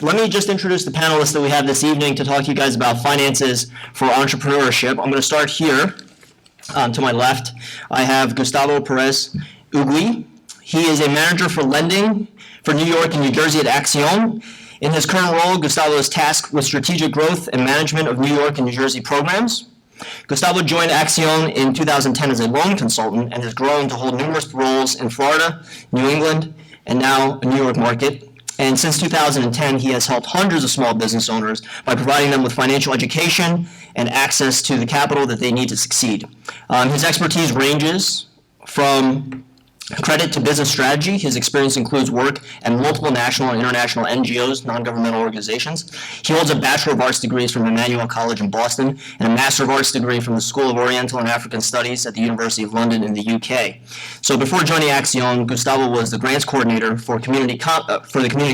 let me just introduce the panelists that we have this evening to talk to you guys about finances for entrepreneurship. I'm going to start here. To my left, I have Gustavo Perez Ugui. He is a manager for lending for New York and New Jersey at ACCION. In his current role, Gustavo is tasked with strategic growth and management of New York and New Jersey programs. Gustavo joined ACCION in 2010 as a loan consultant and has grown to hold numerous roles in Florida, New England, and now a New York market. And since 2010, he has helped hundreds of small business owners by providing them with financial education and access to the capital that they need to succeed. His expertise ranges from credit to business strategy. His experience includes work at multiple national and international NGOs, non-governmental organizations. He holds a Bachelor of Arts degree from Emmanuel College in Boston and a Master of Arts degree from the School of Oriental and African Studies at the University of London in the UK. So before joining ACCION, Gustavo was the grants coordinator for the Community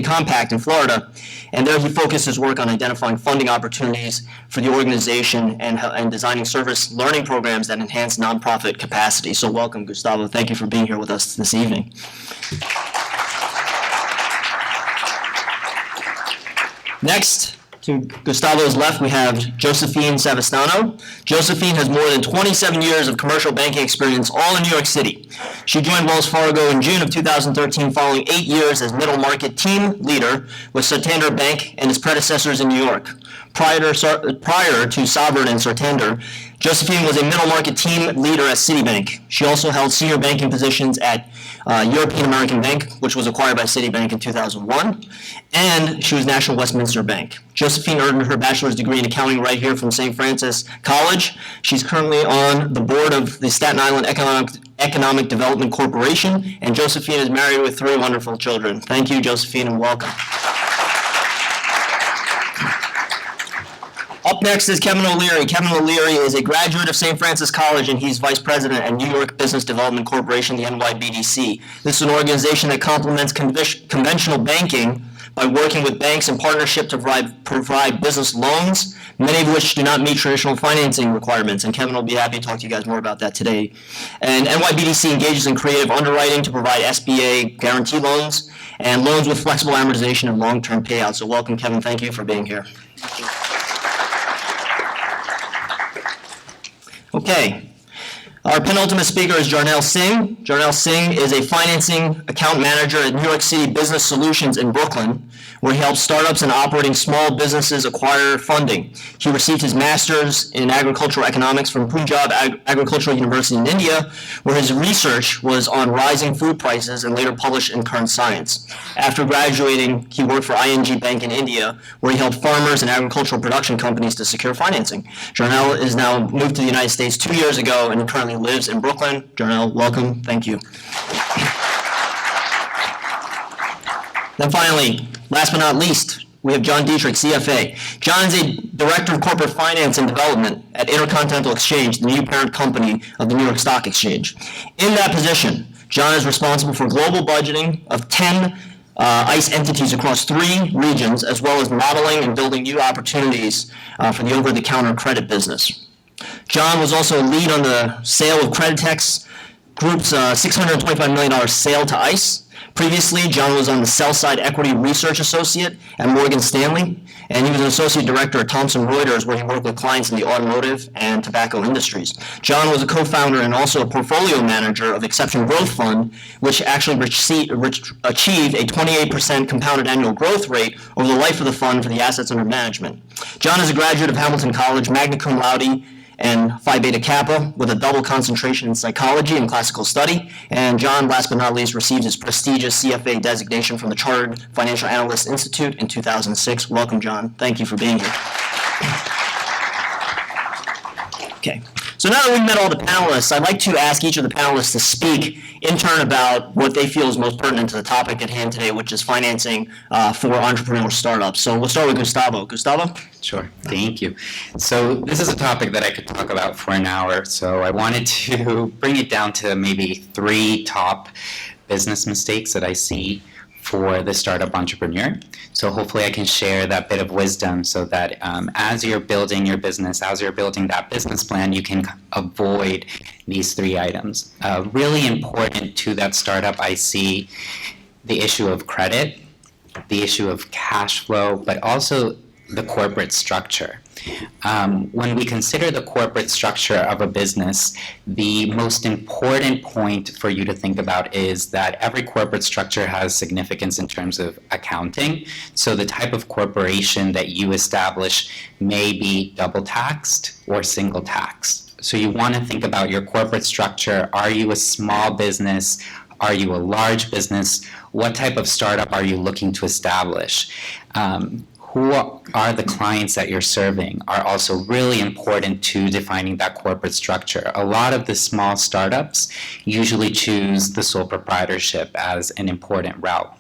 Compact in Florida, and there he focused his work on identifying funding opportunities for the organization and designing service learning programs that enhance nonprofit capacity. So welcome, Gustavo. Thank you for being here with us this evening. Next, to Gustavo's left, we have Josephine Savastano. Josephine has more than 27 years of commercial banking experience, all in New York City. She joined Wells Fargo in June of 2013 following 8 years as middle market team leader with Santander Bank and its predecessors in New York. Prior to Sovereign and Santander, Josephine was a middle market team leader at Citibank. She also held senior banking positions at European American Bank, which was acquired by Citibank in 2001, and she was National Westminster Bank. Josephine earned her bachelor's degree in accounting right here from St. Francis College. She's currently on the board of the Staten Island Economic Development Corporation, and Josephine is married with 3 wonderful children. Thank you, Josephine, and welcome. Up next is Kevin O'Leary. Kevin O'Leary is a graduate of St. Francis College, and he's vice president at New York Business Development Corporation, the NYBDC. This is an organization that complements conventional banking by working with banks in partnership to provide business loans, many of which do not meet traditional financing requirements. And Kevin will be happy to talk to you guys more about that today. And NYBDC engages in creative underwriting to provide SBA guarantee loans and loans with flexible amortization and long-term payouts. So welcome, Kevin. Thank you for being here. Okay, our penultimate speaker is Jarnail Singh. Jarnail Singh is a financing account manager at New York City Business Solutions in Brooklyn, where he helps startups and operating small businesses acquire funding. He received his master's in agricultural economics from Punjab Agricultural University in India, where his research was on rising food prices and later published in Current Science. After graduating, he worked for ING Bank in India, where he helped farmers and agricultural production companies to secure financing. Jarnail is now moved to the United States 2 years ago and currently lives in Brooklyn. Jarnail, welcome. Thank you. Then finally, last but not least, we have John Dieterich, CFA. John is a Director of Corporate Finance and Development at Intercontinental Exchange, the new parent company of the New York Stock Exchange. In that position, John is responsible for global budgeting of 10 ICE entities across 3 regions, as well as modeling and building new opportunities for the over-the-counter credit business. John was also a lead on the sale of Creditex Group's $625 million sale to ICE. Previously, John was on the sell-side equity research associate at Morgan Stanley, and he was an associate director at Thomson Reuters, where he worked with clients in the automotive and tobacco industries. John was a co-founder and also a portfolio manager of Exception Growth Fund, which actually achieved a 28% compounded annual growth rate over the life of the fund for the assets under management. John is a graduate of Hamilton College, magna cum laude, and Phi Beta Kappa, with a double concentration in psychology and classical study. And John, last but not least, received his prestigious CFA designation from the Chartered Financial Analyst Institute in 2006. Welcome, John. Thank you for being here. Okay. So now that we've met all the panelists, I'd like to ask each of the panelists to speak in turn about what they feel is most pertinent to the topic at hand today, which is financing for entrepreneurial startups. So we'll start with Gustavo. Gustavo? Sure. Thank you. So this is a topic that I could talk about for an hour. So I wanted to bring it down to maybe 3 top business mistakes that I see for the startup entrepreneur. So hopefully I can share that bit of wisdom so that as you're building your business, as you're building that business plan, you can avoid these 3 items. Really important to that startup, I see the issue of credit the issue of cash flow, but also the corporate structure. When we consider the corporate structure of a business, the most important point for you to think about is that every corporate structure has significance in terms of accounting. So the type of corporation that you establish may be double taxed or single taxed. So you want to think about your corporate structure. Are you a small business? Are you a large business? What type of startup are you looking to establish? Who are the clients that you're serving are also really important to defining that corporate structure. A lot of the small startups usually choose the sole proprietorship as an important route.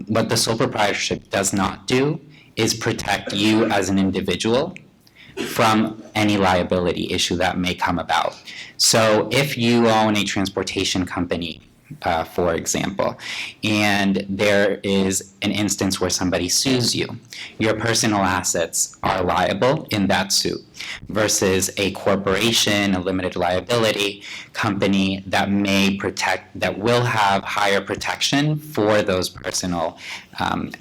What the sole proprietorship does not do is protect you as an individual from any liability issue that may come about. So if you own a transportation company, for example, and there is an instance where somebody sues you, your personal assets are liable in that suit versus a corporation, a limited liability company that will have higher protection for those personal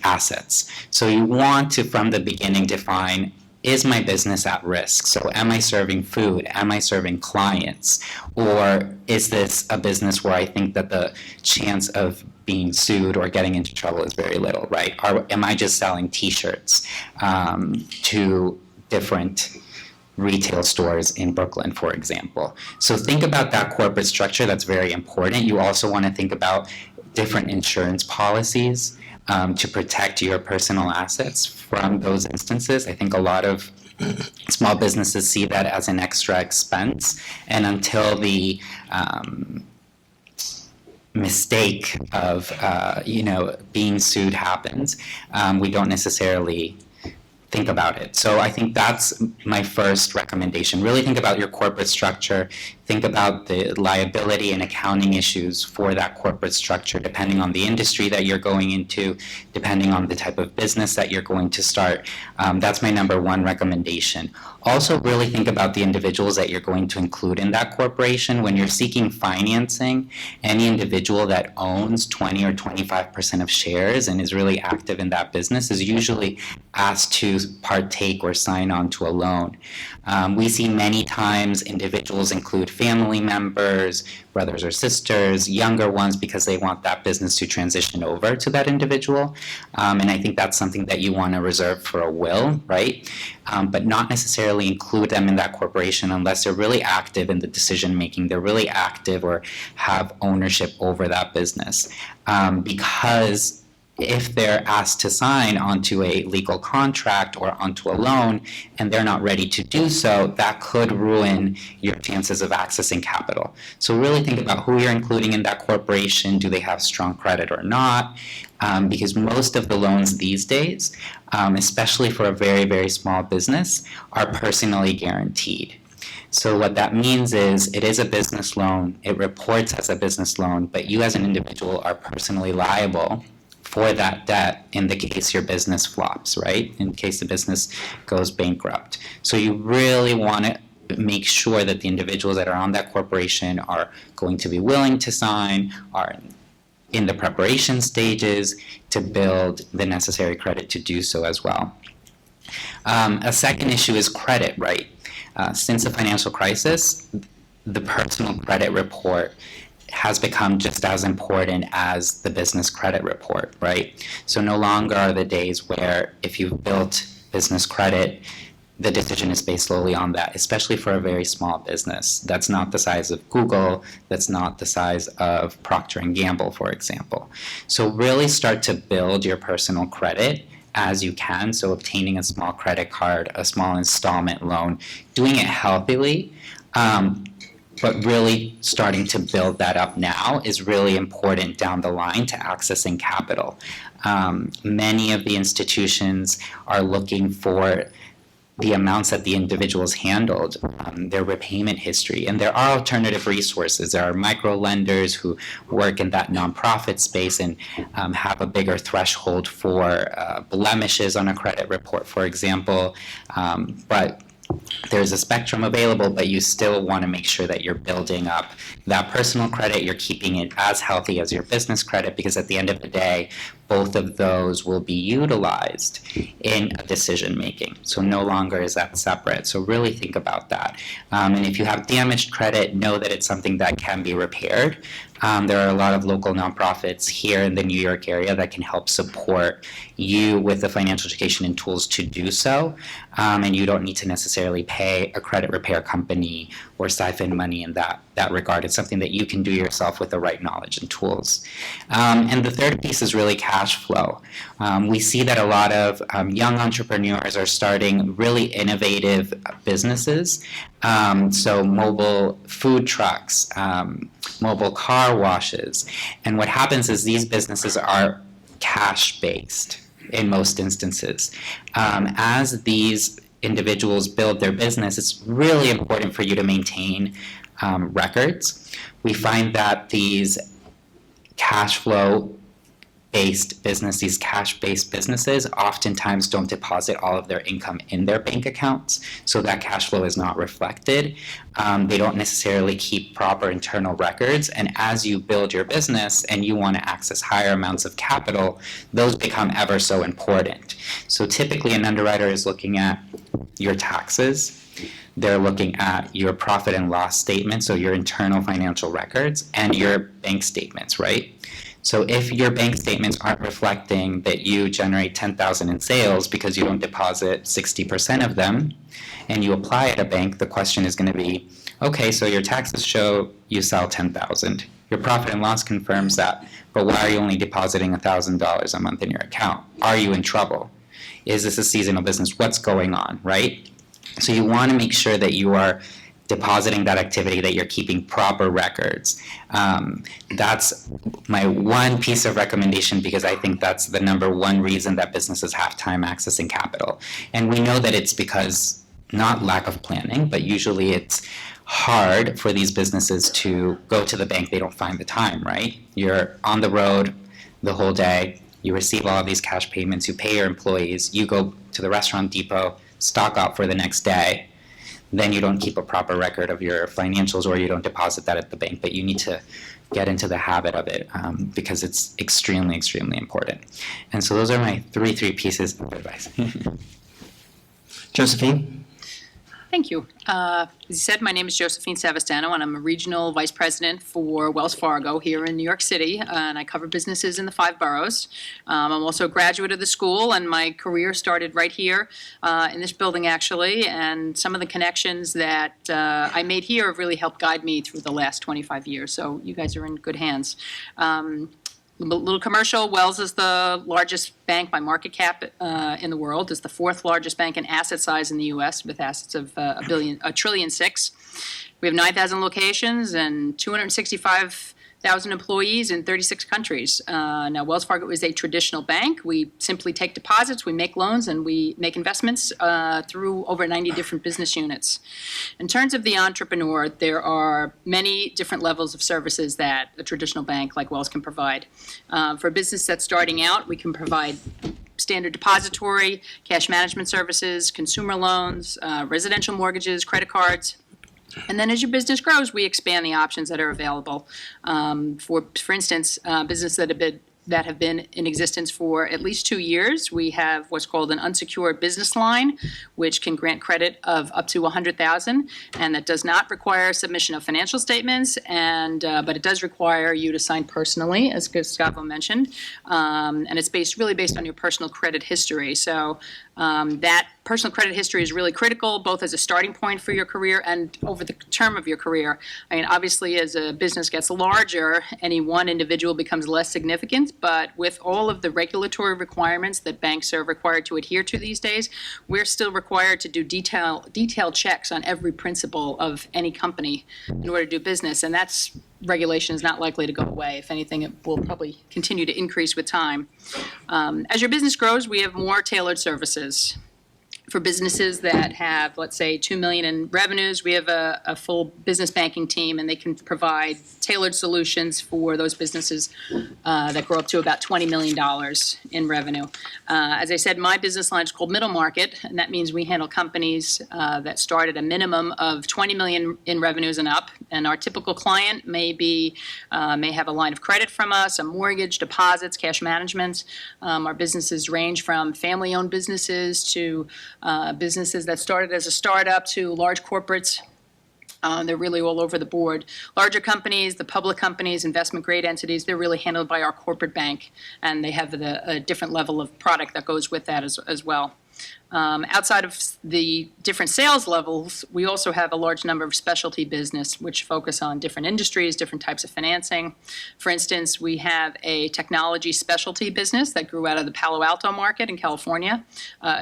assets. So you want to, from the beginning, define, is my business at risk? So am I serving food? Am I serving clients? Or is this a business where I think that the chance of being sued or getting into trouble is very little, right? Or am I just selling T-shirts to different retail stores in Brooklyn, for example? So think about that corporate structure. That's very important. You also want to think about different insurance policies to protect your personal assets from those instances. I think a lot of small businesses see that as an extra expense, and until the mistake of being sued happens, we don't necessarily think about it. So I think that's my first recommendation. Really think about your corporate structure. Think about the liability and accounting issues for that corporate structure, depending on the industry that you're going into, depending on the type of business that you're going to start. That's my number one recommendation. Also, really think about the individuals that you're going to include in that corporation. When you're seeking financing, any individual that owns 20 or 25% of shares and is really active in that business is usually asked to partake or sign on to a loan. We see many times individuals include family members, brothers or sisters, younger ones, because they want that business to transition over to that individual. And I think that's something that you want to reserve for a will, right? But not necessarily include them in that corporation unless they're really active in the decision making, they're really active or have ownership over that business. Because if they're asked to sign onto a legal contract or onto a loan and they're not ready to do so, that could ruin your chances of accessing capital. So really think about who you're including in that corporation. Do they have strong credit or not? Because most of the loans these days, especially for a very, very small business, are personally guaranteed. So what that means is it is a business loan, it reports as a business loan, but you as an individual are personally liable for that debt in the case your business flops, right? In case the business goes bankrupt. So you really want to make sure that the individuals that are on that corporation are going to be willing to sign, are in the preparation stages to build the necessary credit to do so as well. A second issue is credit, right? Since the financial crisis, the personal credit report has become just as important as the business credit report, right? So no longer are the days where if you've built business credit, the decision is based solely on that, especially for a very small business. That's not the size of Google, that's not the size of Procter & Gamble, for example. So really start to build your personal credit as you can, so obtaining a small credit card, a small installment loan, doing it healthily, but really starting to build that up now is really important down the line to accessing capital. Many of the institutions are looking for the amounts that the individuals handled, their repayment history. And there are alternative resources. There are micro lenders who work in that nonprofit space and have a bigger threshold for blemishes on a credit report, for example. But there's a spectrum available, but you still want to make sure that you're building up that personal credit, you're keeping it as healthy as your business credit, because at the end of the day, both of those will be utilized in decision making. So no longer is that separate. So really think about that. And if you have damaged credit, know that it's something that can be repaired. There are a lot of local nonprofits here in the New York area that can help support you with the financial education and tools to do so. And you don't need to necessarily pay a credit repair company or siphon money in that regard. It's something that you can do yourself with the right knowledge and tools. And the third piece is really cash flow. We see that a lot of young entrepreneurs are starting really innovative businesses. So mobile food trucks, mobile car washes. And what happens is these businesses are cash-based in most instances. As these individuals build their business, it's really important for you to maintain records. We find that these cash-based businesses oftentimes don't deposit all of their income in their bank accounts, so that cash flow is not reflected. They don't necessarily keep proper internal records, and as you build your business and you want to access higher amounts of capital, those become ever so important. So typically an underwriter is looking at your taxes, they're looking at your profit and loss statement, so your internal financial records, and your bank statements, right? So if your bank statements aren't reflecting that you generate $10,000 in sales because you don't deposit 60% of them, and you apply at a bank, the question is going to be, okay, so your taxes show you sell $10,000. Your profit and loss confirms that, but why are you only depositing $1,000 a month in your account? Are you in trouble? Is this a seasonal business? What's going on, right? So you want to make sure that you are depositing that activity, that you're keeping proper records. That's my one piece of recommendation, because I think that's the number one reason that businesses have time accessing capital. And we know that it's because not lack of planning, but usually it's hard for these businesses to go to the bank. They don't find the time, right? You're on the road the whole day, you receive all of these cash payments, you pay your employees, you go to the restaurant depot, stock up for the next day, then you don't keep a proper record of your financials, or you don't deposit that at the bank. But you need to get into the habit of it, because it's extremely, extremely important. And so those are my three pieces of advice. Josephine? Thank you. As you said, my name is Josephine Savastano, and I'm a regional vice president for Wells Fargo here in New York City, and I cover businesses in the 5 boroughs. I'm also a graduate of the school, and my career started right here in this building, actually, and some of the connections that I made here have really helped guide me through the last 25 years, so you guys are in good hands. Little commercial, Wells is the largest bank by market cap in the world. It's the 4th largest bank in asset size in the U.S. with assets of $1.6 trillion. We have 9,000 locations and 265,000 employees in 36 countries. Now, Wells Fargo is a traditional bank. We simply take deposits, we make loans, and we make investments through over 90 different business units. In terms of the entrepreneur, there are many different levels of services that a traditional bank like Wells can provide. For a business that's starting out, we can provide standard depository, cash management services, consumer loans, residential mortgages, credit cards. And then as your business grows, we expand the options that are available. For instance, businesses that have been in existence for at least 2 years, we have what's called an unsecured business line, which can grant credit of up to $100,000, and that does not require submission of financial statements, but it does require you to sign personally, as Gustavo mentioned, and it's really based on your personal credit history. So that personal credit history is really critical, both as a starting point for your career and over the term of your career. I mean, obviously, as a business gets larger, any one individual becomes less significant, but with all of the regulatory requirements that banks are required to adhere to these days, we're still required to do detailed checks on every principle of any company in order to do business, and that's regulation is not likely to go away. If anything, it will probably continue to increase with time. As your business grows, we have more tailored services. For businesses that have, let's say, 2 million in revenues, we have a full business banking team, and they can provide tailored solutions for those businesses that grow up to about $20 million in revenue. As I said, my business line is called middle market, and that means we handle companies that start at a minimum of 20 million in revenues and up. And our typical client may have a line of credit from us, a mortgage, deposits, cash management. Our businesses range from family-owned businesses to businesses that started as a startup to large corporates. They're really all over the board. Larger companies, the public companies, investment-grade entities, they're really handled by our corporate bank, and they have a different level of product that goes with that as well. Outside of the different sales levels, we also have a large number of specialty business which focus on different industries, different types of financing. For instance, we have a technology specialty business that grew out of the Palo Alto market in California.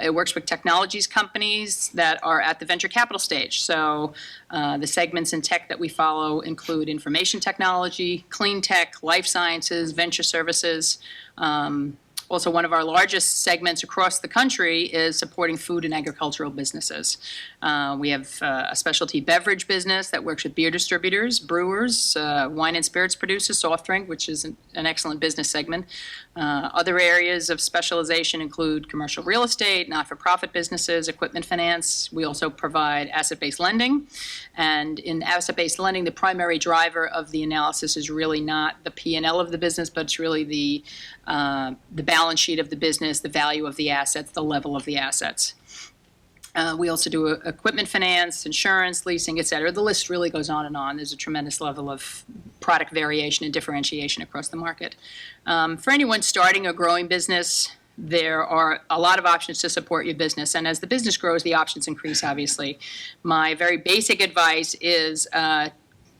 It works with technologies companies that are at the venture capital stage. So the segments in tech that we follow include information technology, clean tech, life sciences, venture services. Also, one of our largest segments across the country is supporting food and agricultural businesses. We have a specialty beverage business that works with beer distributors, brewers, wine and spirits producers, soft drink, which is an excellent business segment. Other areas of specialization include commercial real estate, not-for-profit businesses, equipment finance. We also provide asset-based lending. And in asset-based lending, the primary driver of the analysis is really not the P&L of the business, but it's really the balance sheet of the business, the value of the assets, the level of the assets. We also do equipment finance, insurance, leasing, et cetera. The list really goes on and on. There's a tremendous level of product variation and differentiation across the market. For anyone starting a growing business, there are a lot of options to support your business. And as the business grows, the options increase, obviously. My very basic advice is,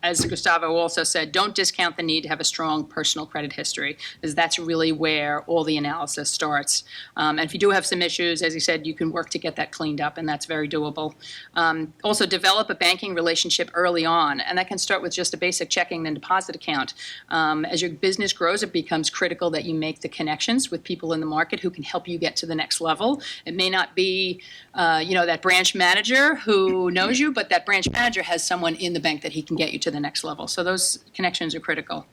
as Gustavo also said, don't discount the need to have a strong personal credit history, because that's really where all the analysis starts. And if you do have some issues, as he said, you can work to get that cleaned up, and that's very doable. Also, develop a banking relationship early on, and that can start with just a basic checking and deposit account. As your business grows, it becomes critical that you make the connections with people in the market who can help you get to the next level. It may not be, that branch manager who knows you, but that branch manager has someone in the bank that he can get you to the next level. So those connections are critical.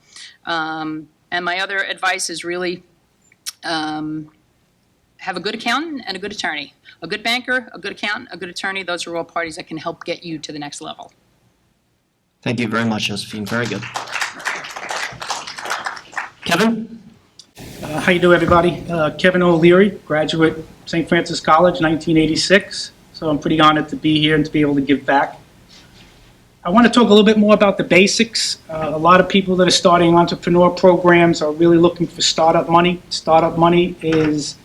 And my other advice is really have a good accountant and a good attorney. A good banker, a good accountant, a good attorney, those are all parties that can help get you to the next level. Thank you very much, Josephine. Very good. Kevin? How you doing, everybody? Kevin O'Leary, graduate St. Francis College, 1986. So I'm pretty honored to be here and to be able to give back. I want to talk a little bit more about the basics. A lot of people that are starting entrepreneur programs are really looking for startup money. Startup money is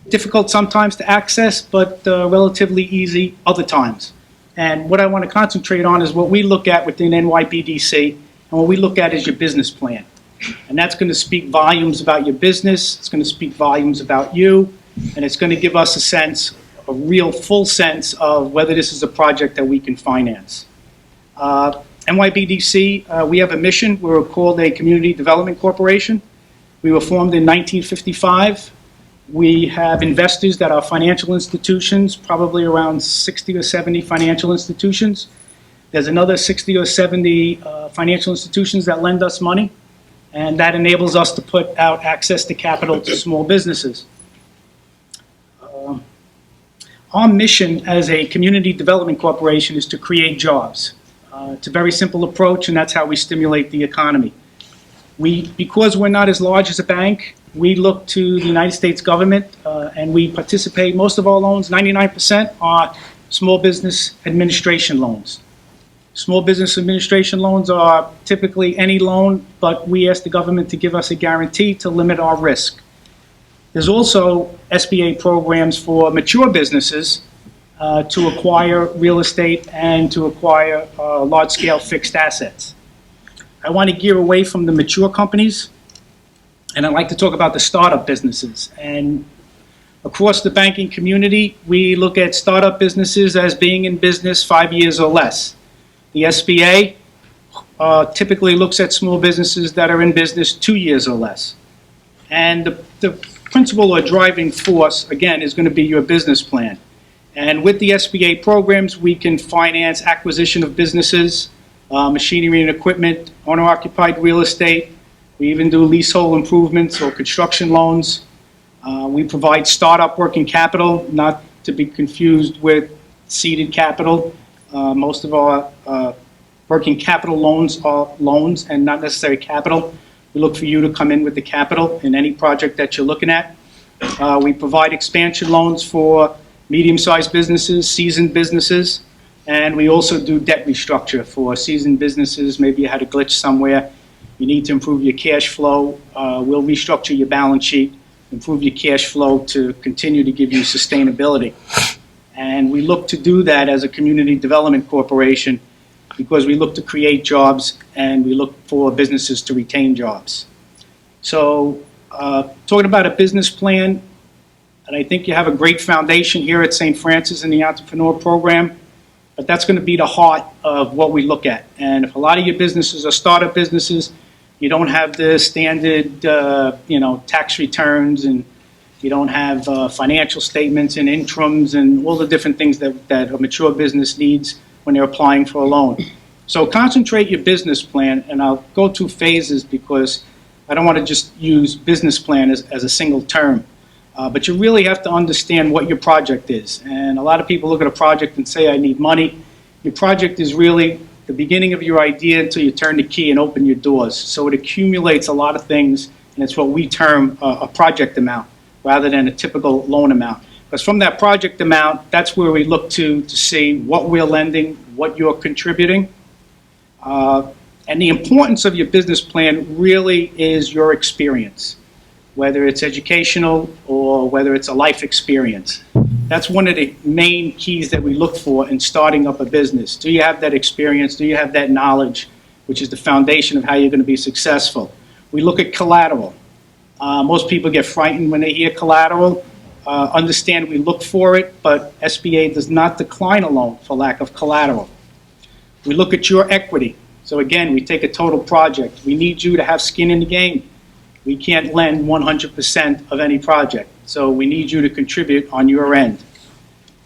difficult sometimes to access, but relatively easy other times. And what I want to concentrate on is what we look at within NYBDC, and what we look at is your business plan. And that's going to speak volumes about your business, it's going to speak volumes about you, and it's going to give us a real full sense of whether this is a project that we can finance. NYBDC, we have a mission. We're called a Community Development Corporation. We were formed in 1955. We have investors that are financial institutions, probably around 60 or 70 financial institutions. There's another 60 or 70 financial institutions that lend us money, and that enables us to put out access to capital to small businesses. Our mission as a community development corporation is to create jobs. It's a very simple approach, and that's how we stimulate the economy. Because we're not as large as a bank, we look to the United States government, and we participate. Most of our loans, 99%, are small business administration loans. Small business administration loans are typically any loan, but we ask the government to give us a guarantee to limit our risk. There's also SBA programs for mature businesses to acquire real estate and to acquire large-scale fixed assets. I want to gear away from the mature companies, and I'd like to talk about the startup businesses. And across the banking community, we look at startup businesses as being in business 5 years or less. The SBA typically looks at small businesses that are in business 2 years or less. And the principal or driving force, again, is going to be your business plan. And with the SBA programs, we can finance acquisition of businesses, machinery and equipment, owner-occupied real estate. We even do leasehold improvements or construction loans. We provide startup working capital, not to be confused with seeded capital. Most of our working capital loans are loans and not necessarily capital. We look for you to come in with the capital in any project that you're looking at. We provide expansion loans for medium-sized businesses, seasoned businesses, and we also do debt restructure for seasoned businesses. Maybe you had a glitch somewhere, you need to improve your cash flow. We'll restructure your balance sheet, improve your cash flow to continue to give you sustainability. And we look to do that as a community development corporation because we look to create jobs and we look for businesses to retain jobs. So talking about a business plan, and I think you have a great foundation here at St. Francis in the Entrepreneur Program, but that's going to be the heart of what we look at. And if a lot of your businesses are startup businesses, you don't have the standard, tax returns, and you don't have financial statements and interims and all the different things that a mature business needs when they're applying for a loan. So concentrate your business plan, and I'll go through phases because I don't want to just use business plan as a single term. But you really have to understand what your project is. And a lot of people look at a project and say, I need money. Your project is really the beginning of your idea until you turn the key and open your doors. So it accumulates a lot of things, and it's what we term a project amount rather than a typical loan amount. Because from that project amount, that's where we look to see what we're lending, what you're contributing. And the importance of your business plan really is your experience, whether it's educational or whether it's a life experience. That's one of the main keys that we look for in starting up a business. Do you have that experience? Do you have that knowledge, which is the foundation of how you're going to be successful? We look at collateral. Most people get frightened when they hear collateral. Understand we look for it, but SBA does not decline a loan for lack of collateral. We look at your equity. So again, we take a total project. We need you to have skin in the game. We can't lend 100% of any project, so we need you to contribute on your end.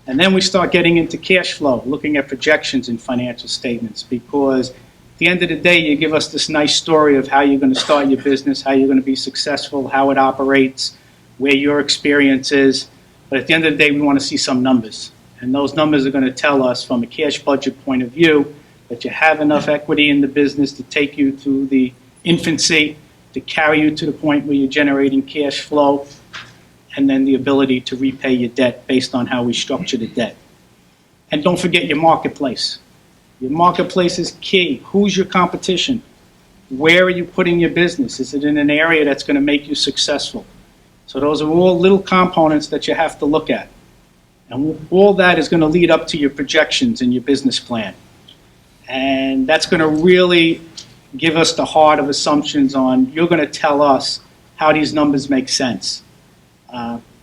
And then we start getting into cash flow, looking at projections in financial statements, because at the end of the day, you give us this nice story of how you're going to start your business, how you're going to be successful, how it operates, where your experience is. But at the end of the day, we want to see some numbers. And those numbers are going to tell us from a cash budget point of view that you have enough equity in the business to take you through the infancy, to carry you to the point where you're generating cash flow, and then the ability to repay your debt based on how we structure the debt. And don't forget your marketplace. Your marketplace is key. Who's your competition? Where are you putting your business? Is it in an area that's going to make you successful? So those are all little components that you have to look at. And all that is going to lead up to your projections and your business plan. And that's going to really give us the heart of assumptions on, you're going to tell us how these numbers make sense.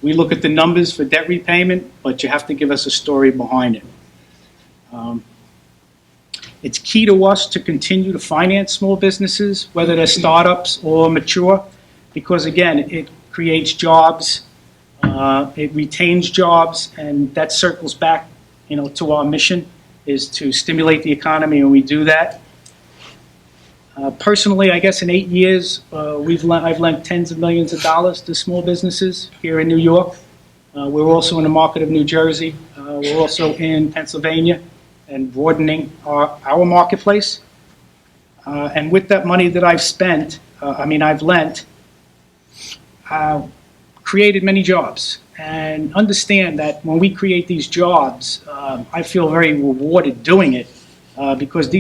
We look at the numbers for debt repayment, but you have to give us a story behind it. It's key to us to continue to finance small businesses, whether they're startups or mature, because again, it creates jobs, it retains jobs, and that circles back, to our mission, is to stimulate the economy, and we do that. Personally, I guess in 8 years, I've lent tens of millions of dollars to small businesses here in New York. We're also in the market of New Jersey. We're also in Pennsylvania and broadening our marketplace. And with that money that I've spent, I've lent, created many jobs. And understand that when we create these jobs, I feel very rewarded doing it because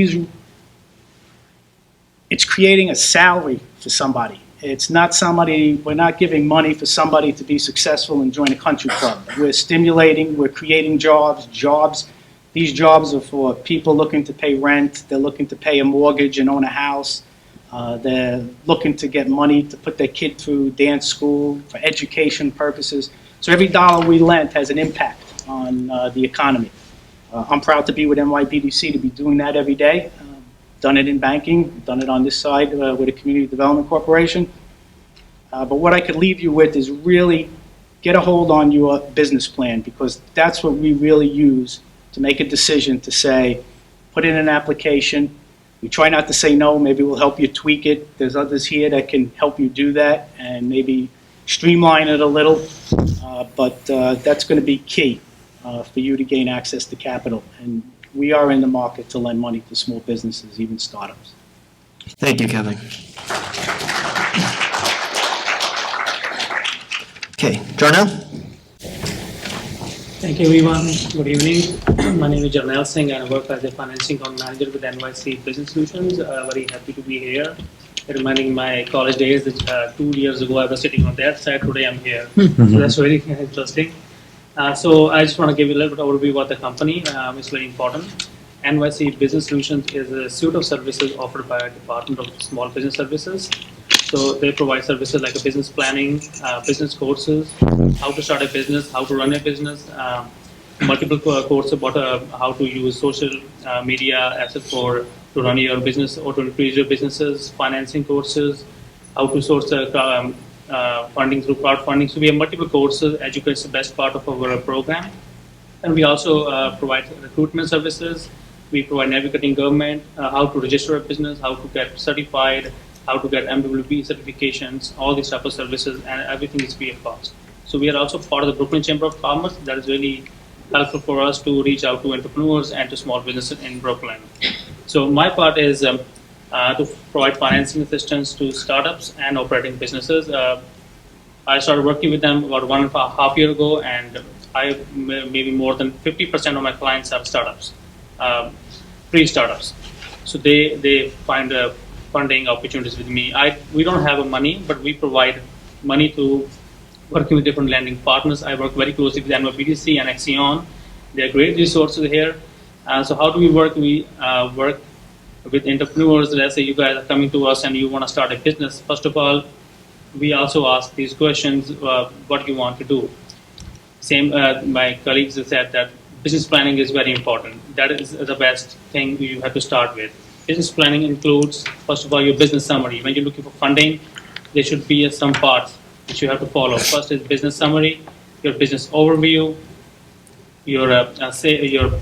it's creating a salary for somebody. It's not we're not giving money for somebody to be successful and join a country club. We're stimulating, we're creating jobs. These jobs are for people looking to pay rent, they're looking to pay a mortgage and own a house, they're looking to get money to put their kid through dance school for education purposes. So every dollar we lent has an impact on the economy. I'm proud to be with NYBDC to be doing that every day. Done it in banking, done it on this side with a community development corporation. But what I could leave you with is really get a hold on your business plan, because that's what we really use to make a decision to say, put in an application. We try not to say no. Maybe we'll help you tweak it. There's others here that can help you do that and maybe streamline it a little. But that's going to be key for you to gain access to capital. And we are in the market to lend money to small businesses, even startups. Thank you, Kevin. Okay, Jarnail? Thank you, everyone. Good evening. My name is Jarnail Singh, and I work as a financing account manager with NYC Business Solutions. Very happy to be here. Reminding my college days that 2 years ago I was sitting on that side. Today I'm here. So that's really interesting. So I just want to give you a little bit overview about the company. It's very important. NYC Business Solutions is a suite of services offered by a Department of Small Business Services. So they provide services like a business planning, business courses, how to start a business, how to run a business, multiple courses about how to use social media assets to run your business or to increase your businesses, financing courses, how to source funding through crowdfunding. So we have multiple courses. Educate is the best part of our program. And we also provide recruitment services. We provide navigating government, how to register a business, how to get certified, how to get MWP certifications, all these type of services, and everything is free of cost. So we are also part of the Brooklyn Chamber of Commerce. That is really helpful for us to reach out to entrepreneurs and to small businesses in Brooklyn. So my part is to provide financing assistance to startups and operating businesses. I started working with them about 1.5 years ago, and I maybe more than 50% of my clients are startups, pre-startups. So they find funding opportunities with me. We don't have money, but we provide money to working with different lending partners. I work very closely with NYPDC and ACCION. They're great resources here. So how do we work? We work with entrepreneurs. Let's say you guys are coming to us and you want to start a business. First of all, we also ask these questions, what you want to do. Same, my colleagues have said that business planning is very important. That is the best thing you have to start with. Business planning includes, first of all, your business summary. When you're looking for funding, there should be some parts which you have to follow. First is business summary, your business overview, your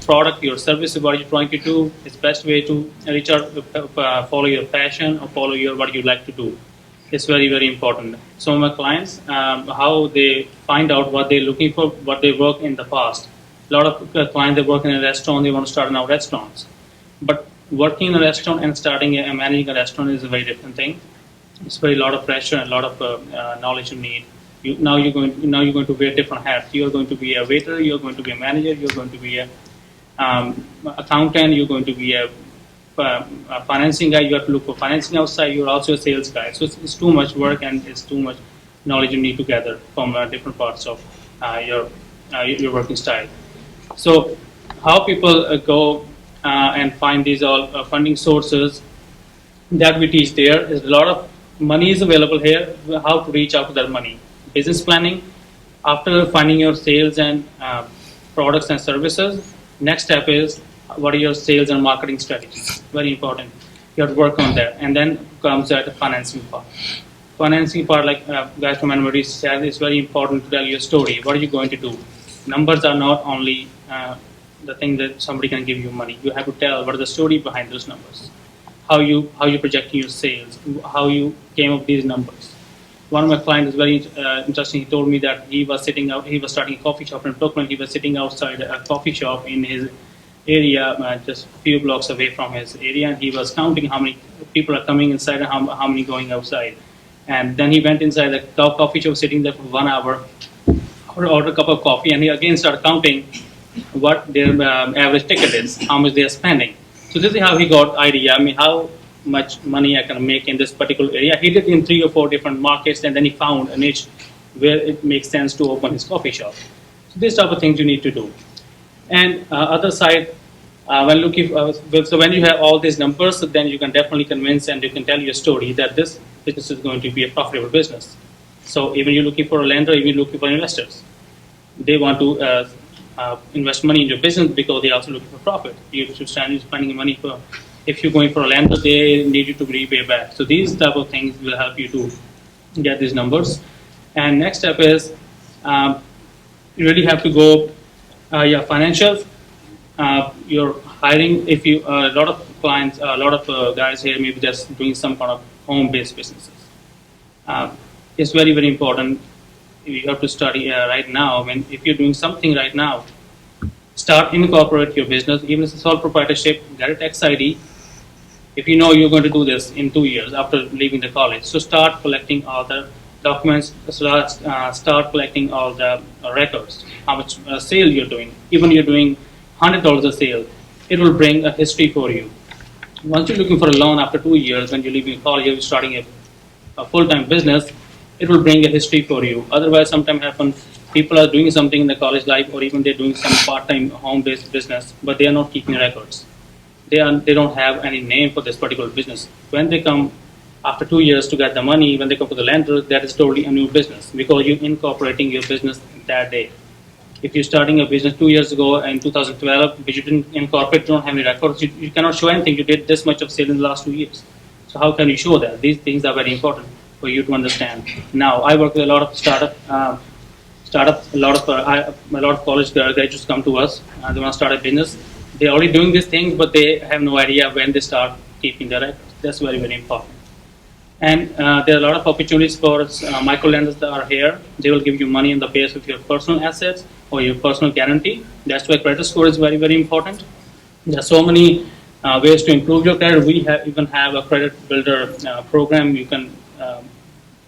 product, your service, what you're trying to do. It's best way to reach out, follow your passion or follow what you like to do. It's very, very important. Some of my clients, how they find out what they're looking for, what they work in the past. A lot of clients, they work in a restaurant, they want to start now restaurants. But working in a restaurant and starting and managing a restaurant is a very different thing. It's very lot of pressure and a lot of knowledge you need. Now you're going to wear different hats. You're going to be a waiter. You're going to be a manager. You're going to be a accountant. You're going to be a financing guy. You have to look for financing outside. You're also a sales guy. So it's too much work and it's too much knowledge you need to gather from different parts of your working style. So how people go and find these all funding sources that we teach there is a lot of money is available here. How to reach out to that money. Business planning. After finding your sales and products and services, next step is what are your sales and marketing strategies. Very important. You have to work on that. And then comes the financing part. Financing part, like guys from NYPD said, is very important to tell your story. What are you going to do? Numbers are not only the thing that somebody can give you money. You have to tell what is the story behind those numbers. How you projecting your sales, how you came up with these numbers. One of my clients is very interesting. He told me that he was starting a coffee shop in Brooklyn. He was sitting outside a coffee shop in his area, just a few blocks away from his area, and he was counting how many people are coming inside and how many going outside. And then he went inside the coffee shop, sitting there for 1 hour, ordered a cup of coffee, and he again started counting what their average ticket is, how much they are spending. So this is how he got idea. I mean, how much money I can make in this particular area. He did in 3 or 4 different markets, and then he found a niche where it makes sense to open his coffee shop. So these type of things you need to do. And other side, when looking, so when you have all these numbers, then you can definitely convince and you can tell your story that this business is going to be a profitable business. So even you're looking for a lender, even looking for investors, they want to invest money in your business because they're also looking for profit. You should stand spending money for. If you're going for a lender, they need you to repay back. So these type of things will help you to get these numbers. And next step is you really have to go financials. You're hiring. If you a lot of clients, a lot of guys here maybe just doing some kind of home-based businesses. It's very important. You have to study right now. I mean, if you're doing something right now, start incorporate your business. Even if it's a sole proprietorship, get a tax ID. If you know you're going to do this in 2 years after leaving the college, so start collecting all the documents. Start collecting all the records. How much sale you're doing. Even you're doing $100 a sale, it will bring a history for you. Once you're looking for a loan after 2 years, when you're leaving college, you're starting a full-time business, it will bring a history for you. Otherwise, sometimes happens, people are doing something in the college life, or even they're doing some part-time home-based business, but they are not keeping records. They don't have any name for this particular business. When they come after 2 years to get the money, when they come to the lender, that is totally a new business because you're incorporating your business that day. If you're starting a business 2 years ago in 2012, but you didn't incorporate, you don't have any records, you cannot show anything. You did this much of sale in the last 2 years. So how can you show that? These things are very important for you to understand. Now, I work with a lot of startups. A lot of college graduates come to us. They want to start a business. They're already doing these things, but they have no idea when they start keeping the records. That's very important. And there are a lot of opportunities for micro lenders that are here. They will give you money on the base of your personal assets or your personal guarantee. That's why credit score is very important. There are so many ways to improve your credit. We even have a credit builder program. You can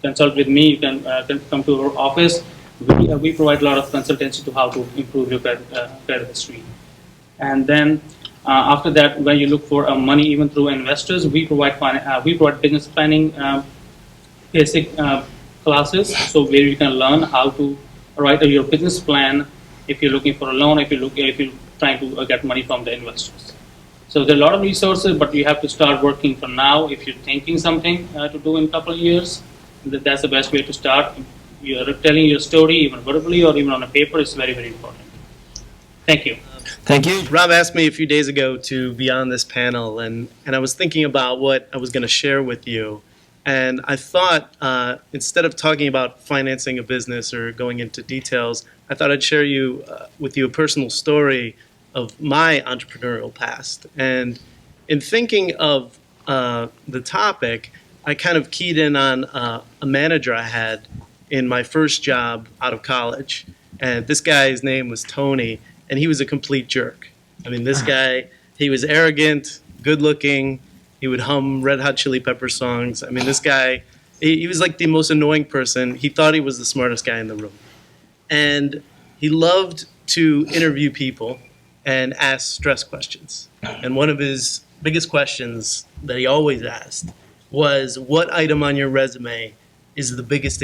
consult with me. You can come to our office. We provide a lot of consultancy to how to improve your credit history. And then after that, when you look for money, even through investors, we provide business planning basic classes, so where you can learn how to write your business plan if you're looking for a loan, if you're trying to get money from the investors. So there are a lot of resources, but you have to start working from now. If you're thinking something to do in a couple of years, that's the best way to start. You're telling your story, even verbally or even on a paper, is very important. Thank you. Thank you. Rob asked me a few days ago to be on this panel, and I was thinking about what I was going to share with you. And I thought instead of talking about financing a business or going into details, I thought I'd share with you a personal story of my entrepreneurial past. And in thinking of the topic, I kind of keyed in on a manager I had in my first job out of college. And this guy's name was Tony. And he was a complete jerk. I mean, this guy, he was arrogant, good-looking. He would hum Red Hot Chili Pepper songs. I mean, this guy, he was like the most annoying person. He thought he was the smartest guy in the room. And he loved to interview people and ask stress questions. And one of his biggest questions that he always asked was, what item on your resume is the biggest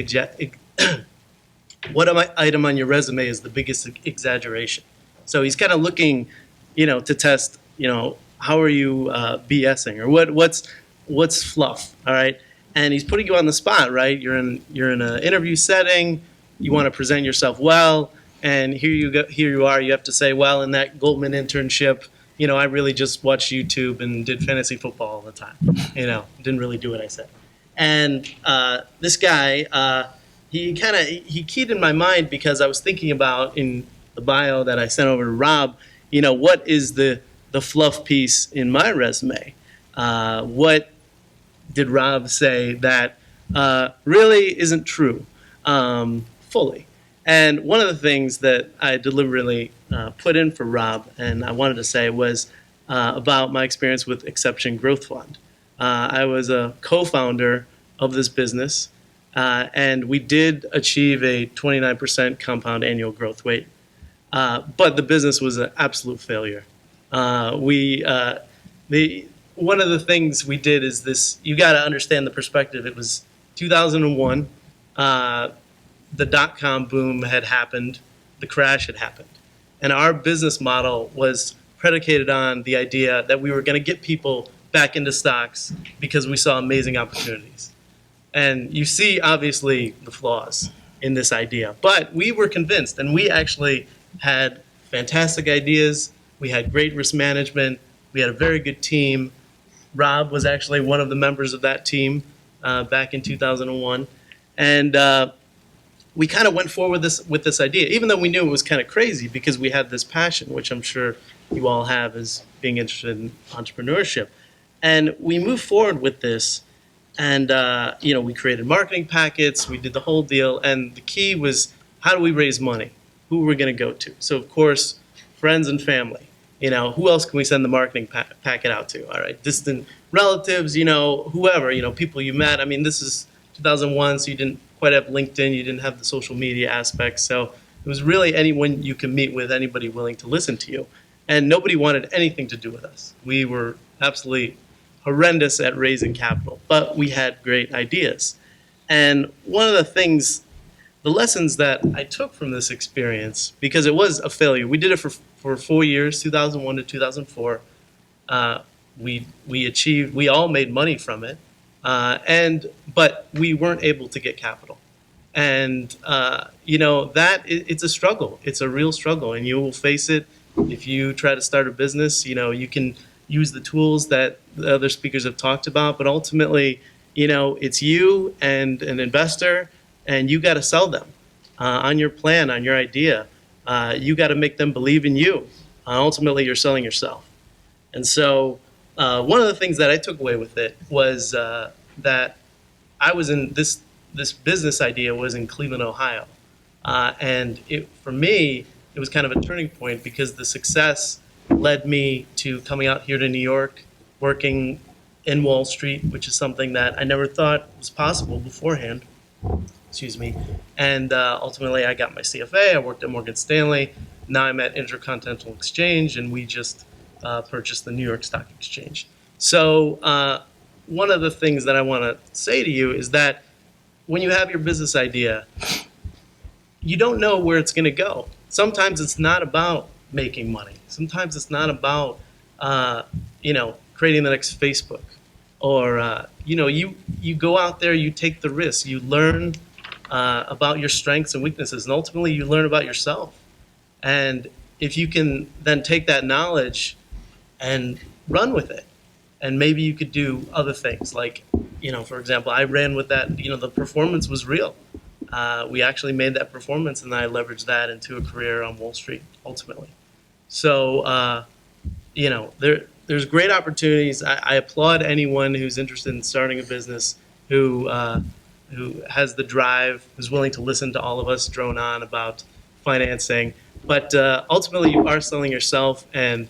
item on your resume is the biggest exaggeration? So he's kind of looking, to test, how are you BSing or what's fluff, all right? And he's putting you on the spot, right? You're in an interview setting. You want to present yourself well, and here you are. You have to say, well, in that Goldman internship, I really just watched YouTube and did fantasy football all the time. Didn't really do what I said. And this guy, he keyed in my mind because I was thinking about in the bio that I sent over to Rob, what is the fluff piece in my resume? What did Rob say that really isn't true fully? And one of the things that I deliberately put in for Rob, and I wanted to say, was about my experience with Exception Growth Fund. I was a co-founder of this business, and we did achieve a 29% compound annual growth rate. But the business was an absolute failure. One of the things we did is this. You got to understand the perspective. It was 2001. The dot-com boom had happened. The crash had happened, and our business model was predicated on the idea that we were going to get people back into stocks because we saw amazing opportunities. And you see, obviously, the flaws in this idea. But we were convinced, and we actually had fantastic ideas. We had great risk management. We had a very good team. Rob was actually one of the members of that team back in 2001. And we kind of went forward with this idea, even though we knew it was kind of crazy because we had this passion, which I'm sure you all have as being interested in entrepreneurship. And we moved forward with this, and we created marketing packets, we did the whole deal, and the key was, how do we raise money? Who are we going to go to? So of course, friends and family. Who else can we send the marketing packet out to? All right, distant relatives, whoever, people you met. I mean, this is 2001, so you didn't quite have LinkedIn, you didn't have the social media aspect, so it was really anyone you can meet with, anybody willing to listen to you. And nobody wanted anything to do with us. We were absolutely horrendous at raising capital, but we had great ideas. And one of the lessons that I took from this experience, because it was a failure, we did it for 4 years, 2001 to 2004. We all made money from it, but we weren't able to get capital. And, it's a struggle. It's a real struggle, and you will face it if you try to start a business. You can use the tools that the other speakers have talked about, but ultimately, it's you and an investor, and you got to sell them on your plan, on your idea. You got to make them believe in you. Ultimately, you're selling yourself. And so one of the things that I took away with it was that I was in this business idea was in Cleveland, Ohio. And for me, it was kind of a turning point because the success led me to coming out here to New York, working in Wall Street, which is something that I never thought was possible beforehand. Excuse me. And ultimately, I got my CFA. I worked at Morgan Stanley. Now I'm at Intercontinental Exchange, and we just purchased the New York Stock Exchange. So one of the things that I want to say to you is that when you have your business idea, you don't know where it's going to go. Sometimes it's not about making money. Sometimes it's not about, creating the next Facebook. Or, you go out there, you take the risk, you learn about your strengths and weaknesses, and ultimately you learn about yourself. And if you can then take that knowledge and run with it, and maybe you could do other things. Like, for example, I ran with that, the performance was real. We actually made that performance, and I leveraged that into a career on Wall Street, ultimately. So, there's great opportunities. I applaud anyone who's interested in starting a business, who has the drive, who's willing to listen to all of us drone on about financing. But ultimately, you are selling yourself, and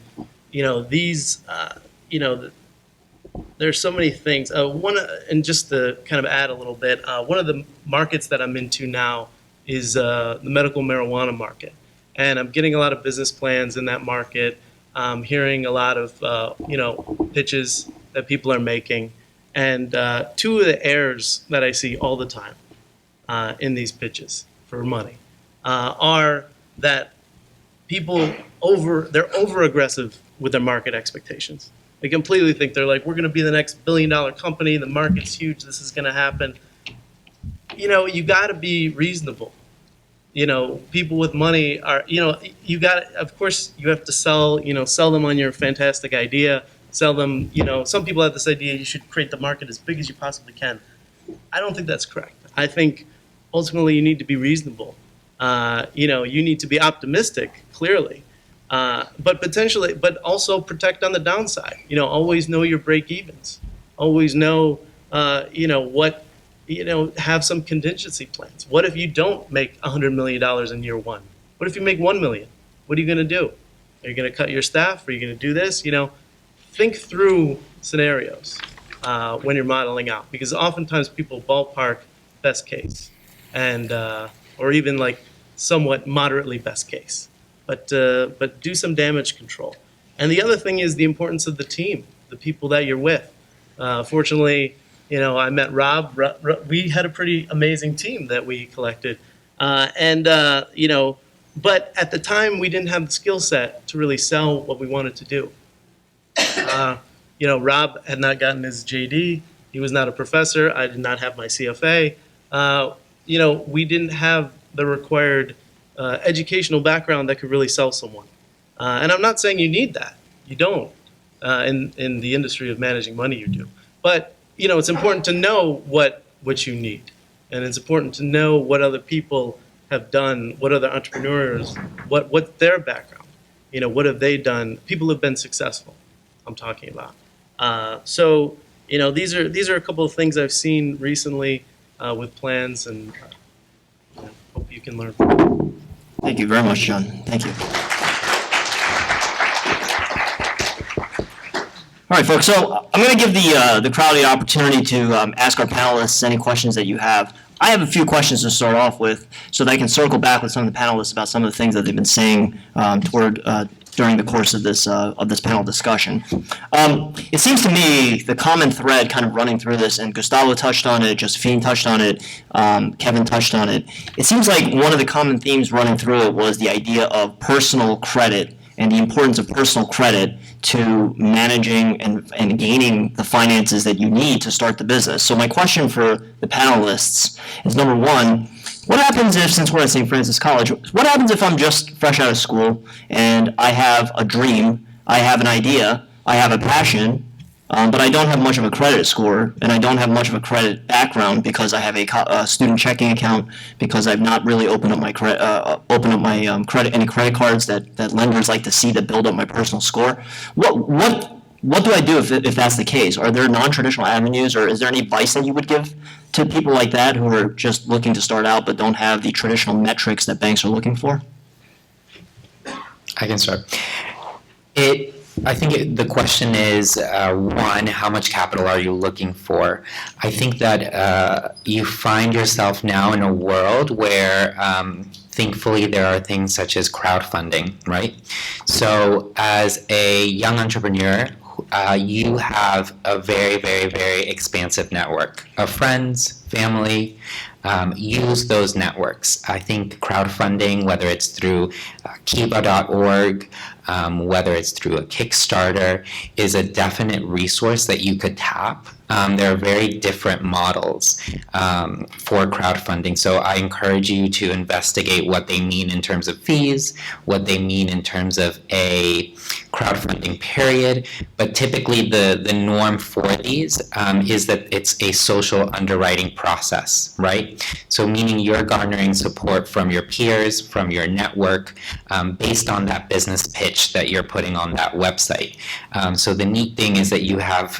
there's so many things. And just to kind of add a little bit, one of the markets that I'm into now is the medical marijuana market, and I'm getting a lot of business plans in that market. I'm hearing a lot of pitches that people are making, and two of the errors that I see all the time in these pitches for money are that people they're over aggressive with their market expectations. They completely think they're like, we're going to be the next billion-dollar company. The market's huge. This is going to happen. You got to be reasonable. People with money are, of course, you have to sell them on your fantastic idea. Sell them, some people have this idea you should create the market as big as you possibly can. I don't think that's correct. I think ultimately you need to be reasonable. You need to be optimistic, clearly. But also protect on the downside. Always know your break evens. Always know, what, have some contingency plans. What if you don't make $100 million in year one? What if you make $1 million? What are you going to do? Are you going to cut your staff? Are you going to do this? Think through scenarios when you're modeling out, because oftentimes people ballpark best case and or even like somewhat moderately best case. But do some damage control. And the other thing is the importance of the team, the people that you're with. Fortunately, I met Rob. We had a pretty amazing team that we collected. But at the time, we didn't have the skill set to really sell what we wanted to do. Rob had not gotten his JD. He was not a professor. I did not have my CFA. We didn't have the required educational background that could really sell someone. And I'm not saying you need that. You don't. In the industry of managing money, you do. But, it's important to know what you need. and it's important to know what other people have done, what other entrepreneurs, what's their background, what have they done? People have been successful, I'm talking about. So these are a couple of things I've seen recently with plans, and hope you can learn from them. Thank you very much, John. Thank you. All right, folks, so I'm going to give the crowd the opportunity to ask our panelists any questions that you have. I have a few questions to start off with so that I can circle back with some of the panelists about some of the things that they've been saying during the course of this panel discussion. It seems to me the common thread kind of running through this, and Gustavo touched on it, Josephine touched on it, Kevin touched on it. It seems like one of the common themes running through it was the idea of personal credit and the importance of personal credit to managing and gaining the finances that you need to start the business. So my question for the panelists is, number one, what happens if, since we're at St. Francis College, what happens if I'm just fresh out of school and I have a dream, I have an idea, I have a passion, but I don't have much of a credit score and I don't have much of a credit background because I have a student checking account, because I've not really opened up my credit, any credit cards that lenders like to see to build up my personal score. What do I do if that's the case? Are there non-traditional avenues, or is there any advice that you would give to people like that who are just looking to start out but don't have the traditional metrics that banks are looking for? I can start. I think the question is, one, how much capital are you looking for? I think that you find yourself now in a world where thankfully there are things such as crowdfunding, right? So as a young entrepreneur, you have a very, very, very expansive network of friends, family. Use those networks. I think crowdfunding, whether it's through kiva.org, whether it's through a Kickstarter, is a definite resource that you could tap. There are very different models for crowdfunding, so I encourage you to investigate what they mean in terms of fees, what they mean in terms of a crowdfunding period, but typically the norm for these is that it's a social underwriting process, right? So meaning you're garnering support from your peers, from your network, based on that business pitch that you're putting on that website. So the neat thing is that you have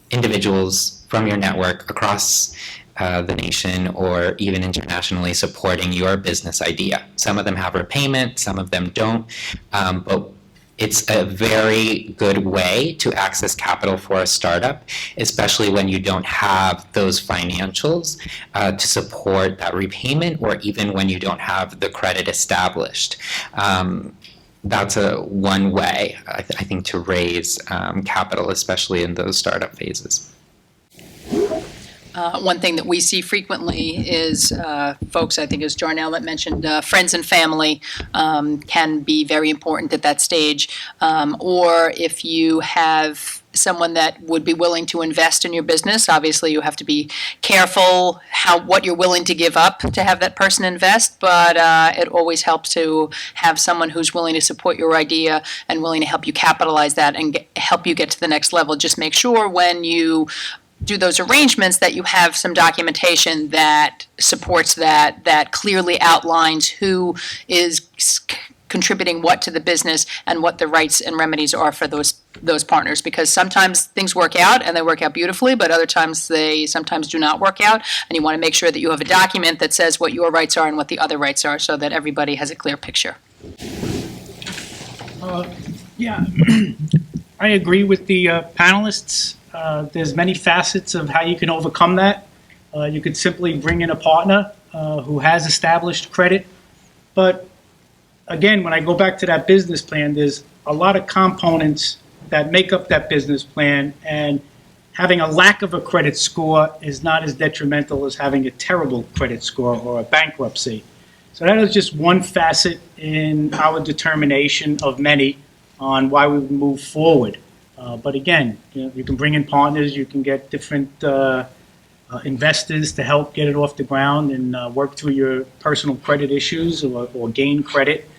individuals from your network across the nation or even internationally supporting your business idea. Some of them have repayment, some of them don't, but it's a very good way to access capital for a startup, especially when you don't have those financials to support that repayment, or even when you don't have the credit established. That's one way, I think, to raise capital, especially in those startup phases. One thing that we see frequently is folks, I think as Jarnail that mentioned, friends and family can be very important at that stage. Or if you have someone that would be willing to invest in your business, obviously you have to be careful what you're willing to give up to have that person invest, but it always helps to have someone who's willing to support your idea and willing to help you capitalize that and help you get to the next level. Just make sure when you do those arrangements that you have some documentation that supports that clearly outlines who is contributing what to the business and what the rights and remedies are for those partners, because sometimes things work out and they work out beautifully, but other times they sometimes do not work out, and you want to make sure that you have a document that says what your rights are and what the other rights are so that everybody has a clear picture. Yeah, I agree with the panelists. There's many facets of how you can overcome that. You could simply bring in a partner who has established credit. But again, when I go back to that business plan, there's a lot of components that make up that business plan, and having a lack of a credit score is not as detrimental as having a terrible credit score or a bankruptcy. So that is just one facet in our determination of many on why we move forward. But again, you can bring in partners, you can get different investors to help get it off the ground and work through your personal credit issues or gain credit.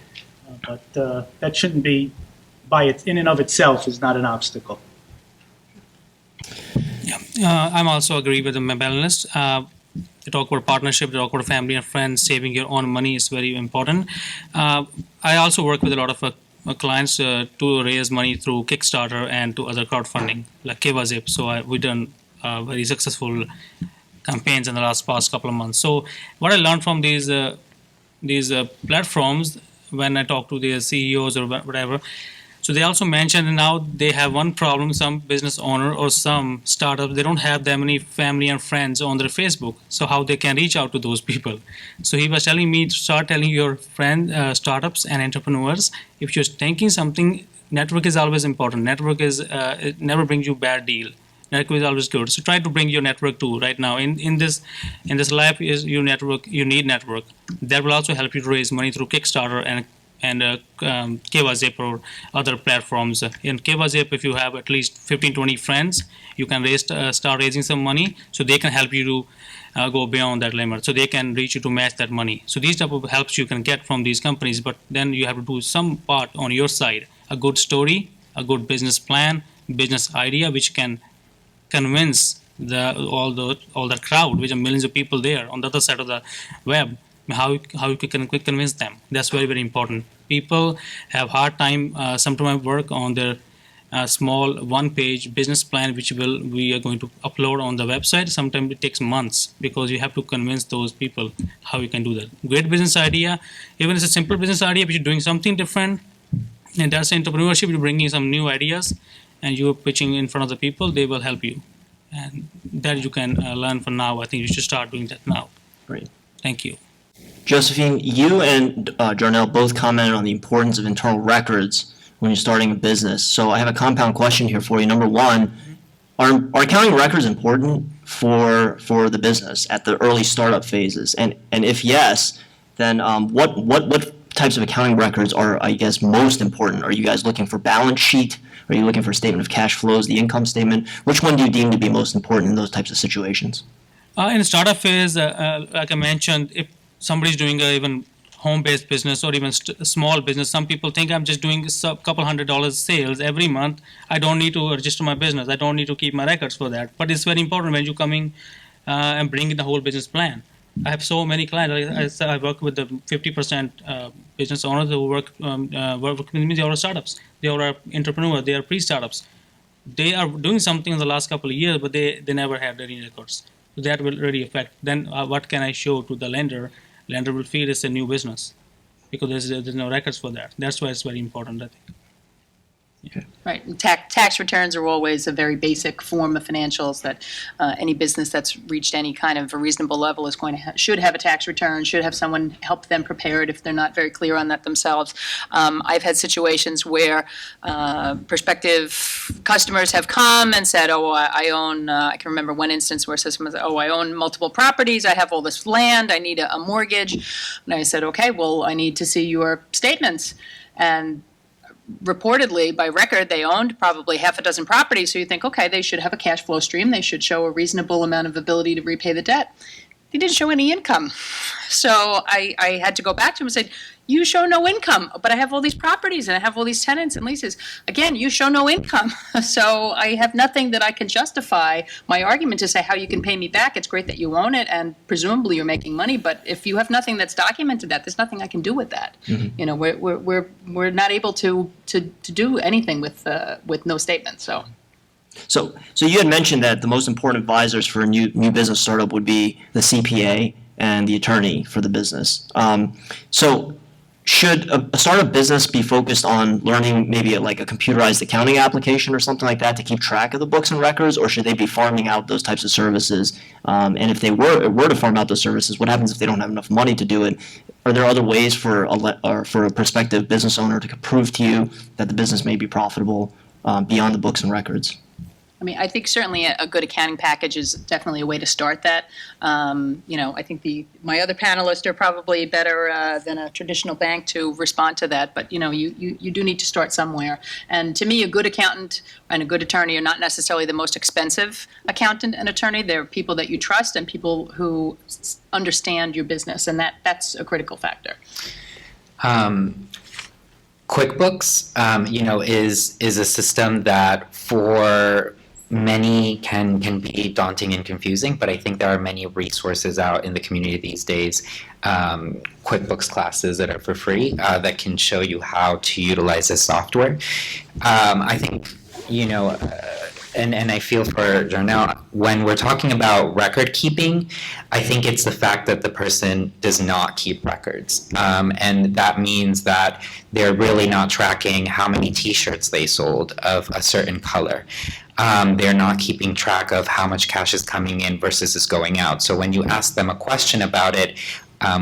But that shouldn't be, in and of itself, is not an obstacle. Yeah, I'm also agree with the panelists. talk about partnership, talk about family and friends, saving your own money is very important. I also work with a lot of clients to raise money through Kickstarter and to other crowdfunding like Kevazip. So we've done very successful campaigns in the past couple of months. So what I learned from these platforms when I talk to the CEOs or whatever, so they also mentioned now they have one problem, some business owner or some startup, they don't have that many family and friends on their Facebook. So how they can reach out to those people. So he was telling me to start telling your friends, startups and entrepreneurs, if you're thinking something, network is always important. Network is, it never brings you bad deal. Network is always good. So try to bring your network too. Right now, in this life is your network. You need network. That will also help you to raise money through Kickstarter and Kevazip or other platforms. In Kevazip, if you have at least 15-20 friends, you can start raising some money, so they can help you to go beyond that limit. So they can reach you to match that money. So these type of helps you can get from these companies, but then you have to do some part on your side, a good story, a good business plan, business idea, which can convince all the crowd, which are millions of people there on the other side of the web. How you can convince them. That's very, very important. People have hard time sometimes work on their small one-page business plan, which we are going to upload on the website. Sometimes it takes months because you have to convince those people how you can do that. Great business idea, even if it's a simple business idea, but you're doing something different, and that's entrepreneurship. You're bringing some new ideas, and you're pitching in front of the people. They will help you, and that you can learn from now. I think you should start doing that now. Great. Thank you. Josephine, you and Jarnail both commented on the importance of internal records when you're starting a business. So I have a compound question here for you. Number one, are accounting records important for the business at the early startup phases? And if yes, then what types of accounting records are, I guess, most important? Are you guys looking for balance sheet? Are you looking for statement of cash flows, the income statement? Which one do you deem to be most important in those types of situations? In the startup phase, like I mentioned, if somebody's doing a even home-based business or even small business, some people think I'm just doing a couple $100 sales every month. I don't need to register my business. I don't need to keep my records for that. But it's very important when you're coming and bringing the whole business plan. I have so many clients. I work with the 50% business owners who work with me. They are startups. They are entrepreneurs. They are pre-startups. They are doing something in the last couple of years, but they never have any records. So that will really affect. Then what can I show to the lender? Lender will feel it's a new business because there's no records for that. That's why it's very important, I think. Right. And tax returns are always a very basic form of financials that any business that's reached any kind of a reasonable level is going to should have a tax return, should have someone help them prepare it if they're not very clear on that themselves. I've had situations where prospective customers have come and said, oh, I own, I can remember one instance where someone said, oh, I own multiple properties, I have all this land, I need a mortgage. And I said, okay, well, I need to see your statements. And reportedly, by record, they owned probably half a dozen properties. So you think, okay, they should have a cash flow stream. They should show a reasonable amount of ability to repay the debt. They didn't show any income. So I had to go back to him and say, you show no income, but I have all these properties and I have all these tenants and leases. Again, you show no income. So I have nothing that I can justify my argument to say how you can pay me back. It's great that you own it and presumably you're making money, but if you have nothing that's documented that, there's nothing I can do with that. Mm-hmm. You know, we're not able to do anything with no statement. So you had mentioned that the most important advisors for a new business startup would be the CPA and the attorney for the business. So should a startup business be focused on learning maybe like a computerized accounting application or something like that to keep track of the books and records, or should they be farming out those types of services? And if they were to farm out those services, what happens if they don't have enough money to do it? Are there other ways for a prospective business owner to prove to you that the business may be profitable beyond the books and records? I mean, I think certainly a good accounting package is definitely a way to start that. You know, I think my other panelists are probably better than a traditional bank to respond to that. But, you know, you do need to start somewhere. And to me, a good accountant and a good attorney are not necessarily the most expensive accountant and attorney. They're people that you trust and people who understand your business. And that's a critical factor. QuickBooks, you know, is a system that for many can be daunting and confusing, but I think there are many resources out in the community these days, QuickBooks classes that are for free that can show you how to utilize this software. I think, and I feel for Jarnail, when we're talking about record keeping, I think it's the fact that the person does not keep records. And that means that they're really not tracking how many t-shirts they sold of a certain color. They're not keeping track of how much cash is coming in versus is going out. So when you ask them a question about it,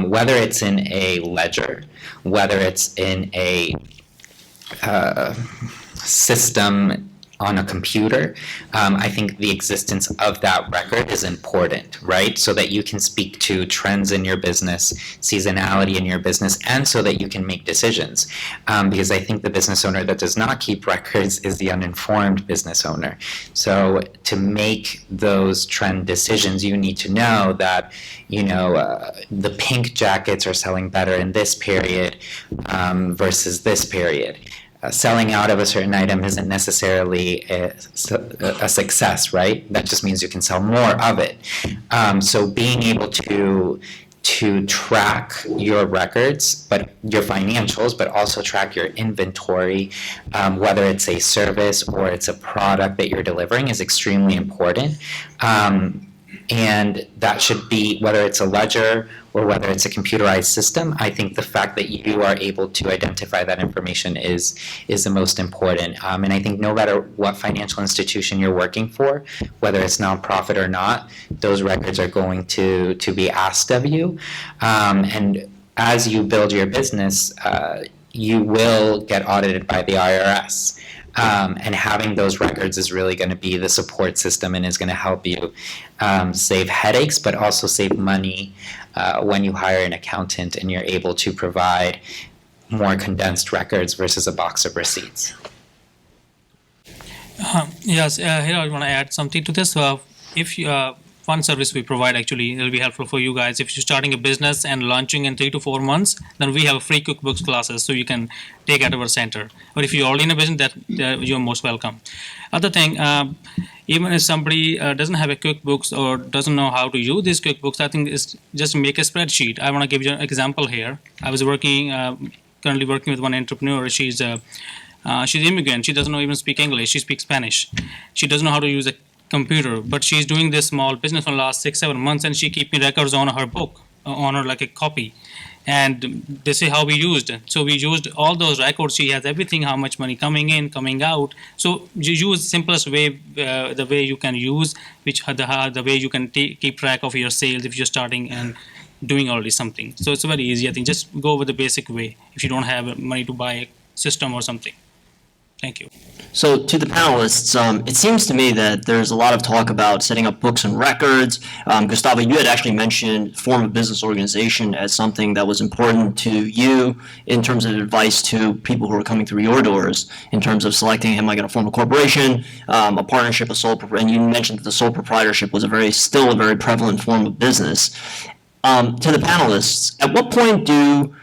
whether it's in a ledger, whether it's in a system on a computer, I think the existence of that record is important, right? So that you can speak to trends in your business, seasonality in your business, and so that you can make decisions. Because I think the business owner that does not keep records is the uninformed business owner. So to make those trend decisions, you need to know that, the pink jackets are selling better in this period versus this period. Selling out of a certain item isn't necessarily a success, right? That just means you can sell more of it. So being able to track your records, but your financials, but also track your inventory, whether it's a service or it's a product that you're delivering, is extremely important. And that should be, whether it's a ledger or whether it's a computerized system, I think the fact that you are able to identify that information is the most important. And I think no matter what financial institution you're working for, whether it's nonprofit or not, those records are going to be asked of you. And as you build your business, you will get audited by the IRS. And having those records is really going to be the support system and is going to help you save headaches, but also save money when you hire an accountant and you're able to provide more condensed records versus a box of receipts. Yes, here I want to add something to this. If you, one service we provide, actually, it'll be helpful for you guys. If you're starting a business and launching in 3 to 4 months, then we have free QuickBooks classes, so you can take at our center. But if you're already in a business, you're most welcome. Other thing, even if somebody doesn't have a QuickBooks or doesn't know how to use these QuickBooks, I think it's just make a spreadsheet. I want to give you an example here. I was currently working with one entrepreneur. She's an immigrant. She doesn't even speak English. She speaks Spanish. She doesn't know how to use a computer, but she's doing this small business for the last 6-7 months, and she keeping records on her book, on her like a copy. And this is how we used it. So we used all those records. She has everything, how much money coming in, coming out. So you use simplest way, the way you can use, the way you can keep track of your sales if you're starting and doing already something. So it's very easy. I think just go with the basic way if you don't have money to buy a system or something. Thank you. So to the panelists, it seems to me that there's a lot of talk about setting up books and records. Gustavo, you had actually mentioned form of business organization as something that was important to you in terms of advice to people who are coming through your doors, in terms of selecting, am I going to form a corporation, a partnership, a sole proprietorship, and you mentioned that the sole proprietorship was still a very prevalent form of business. To the panelists, at what point do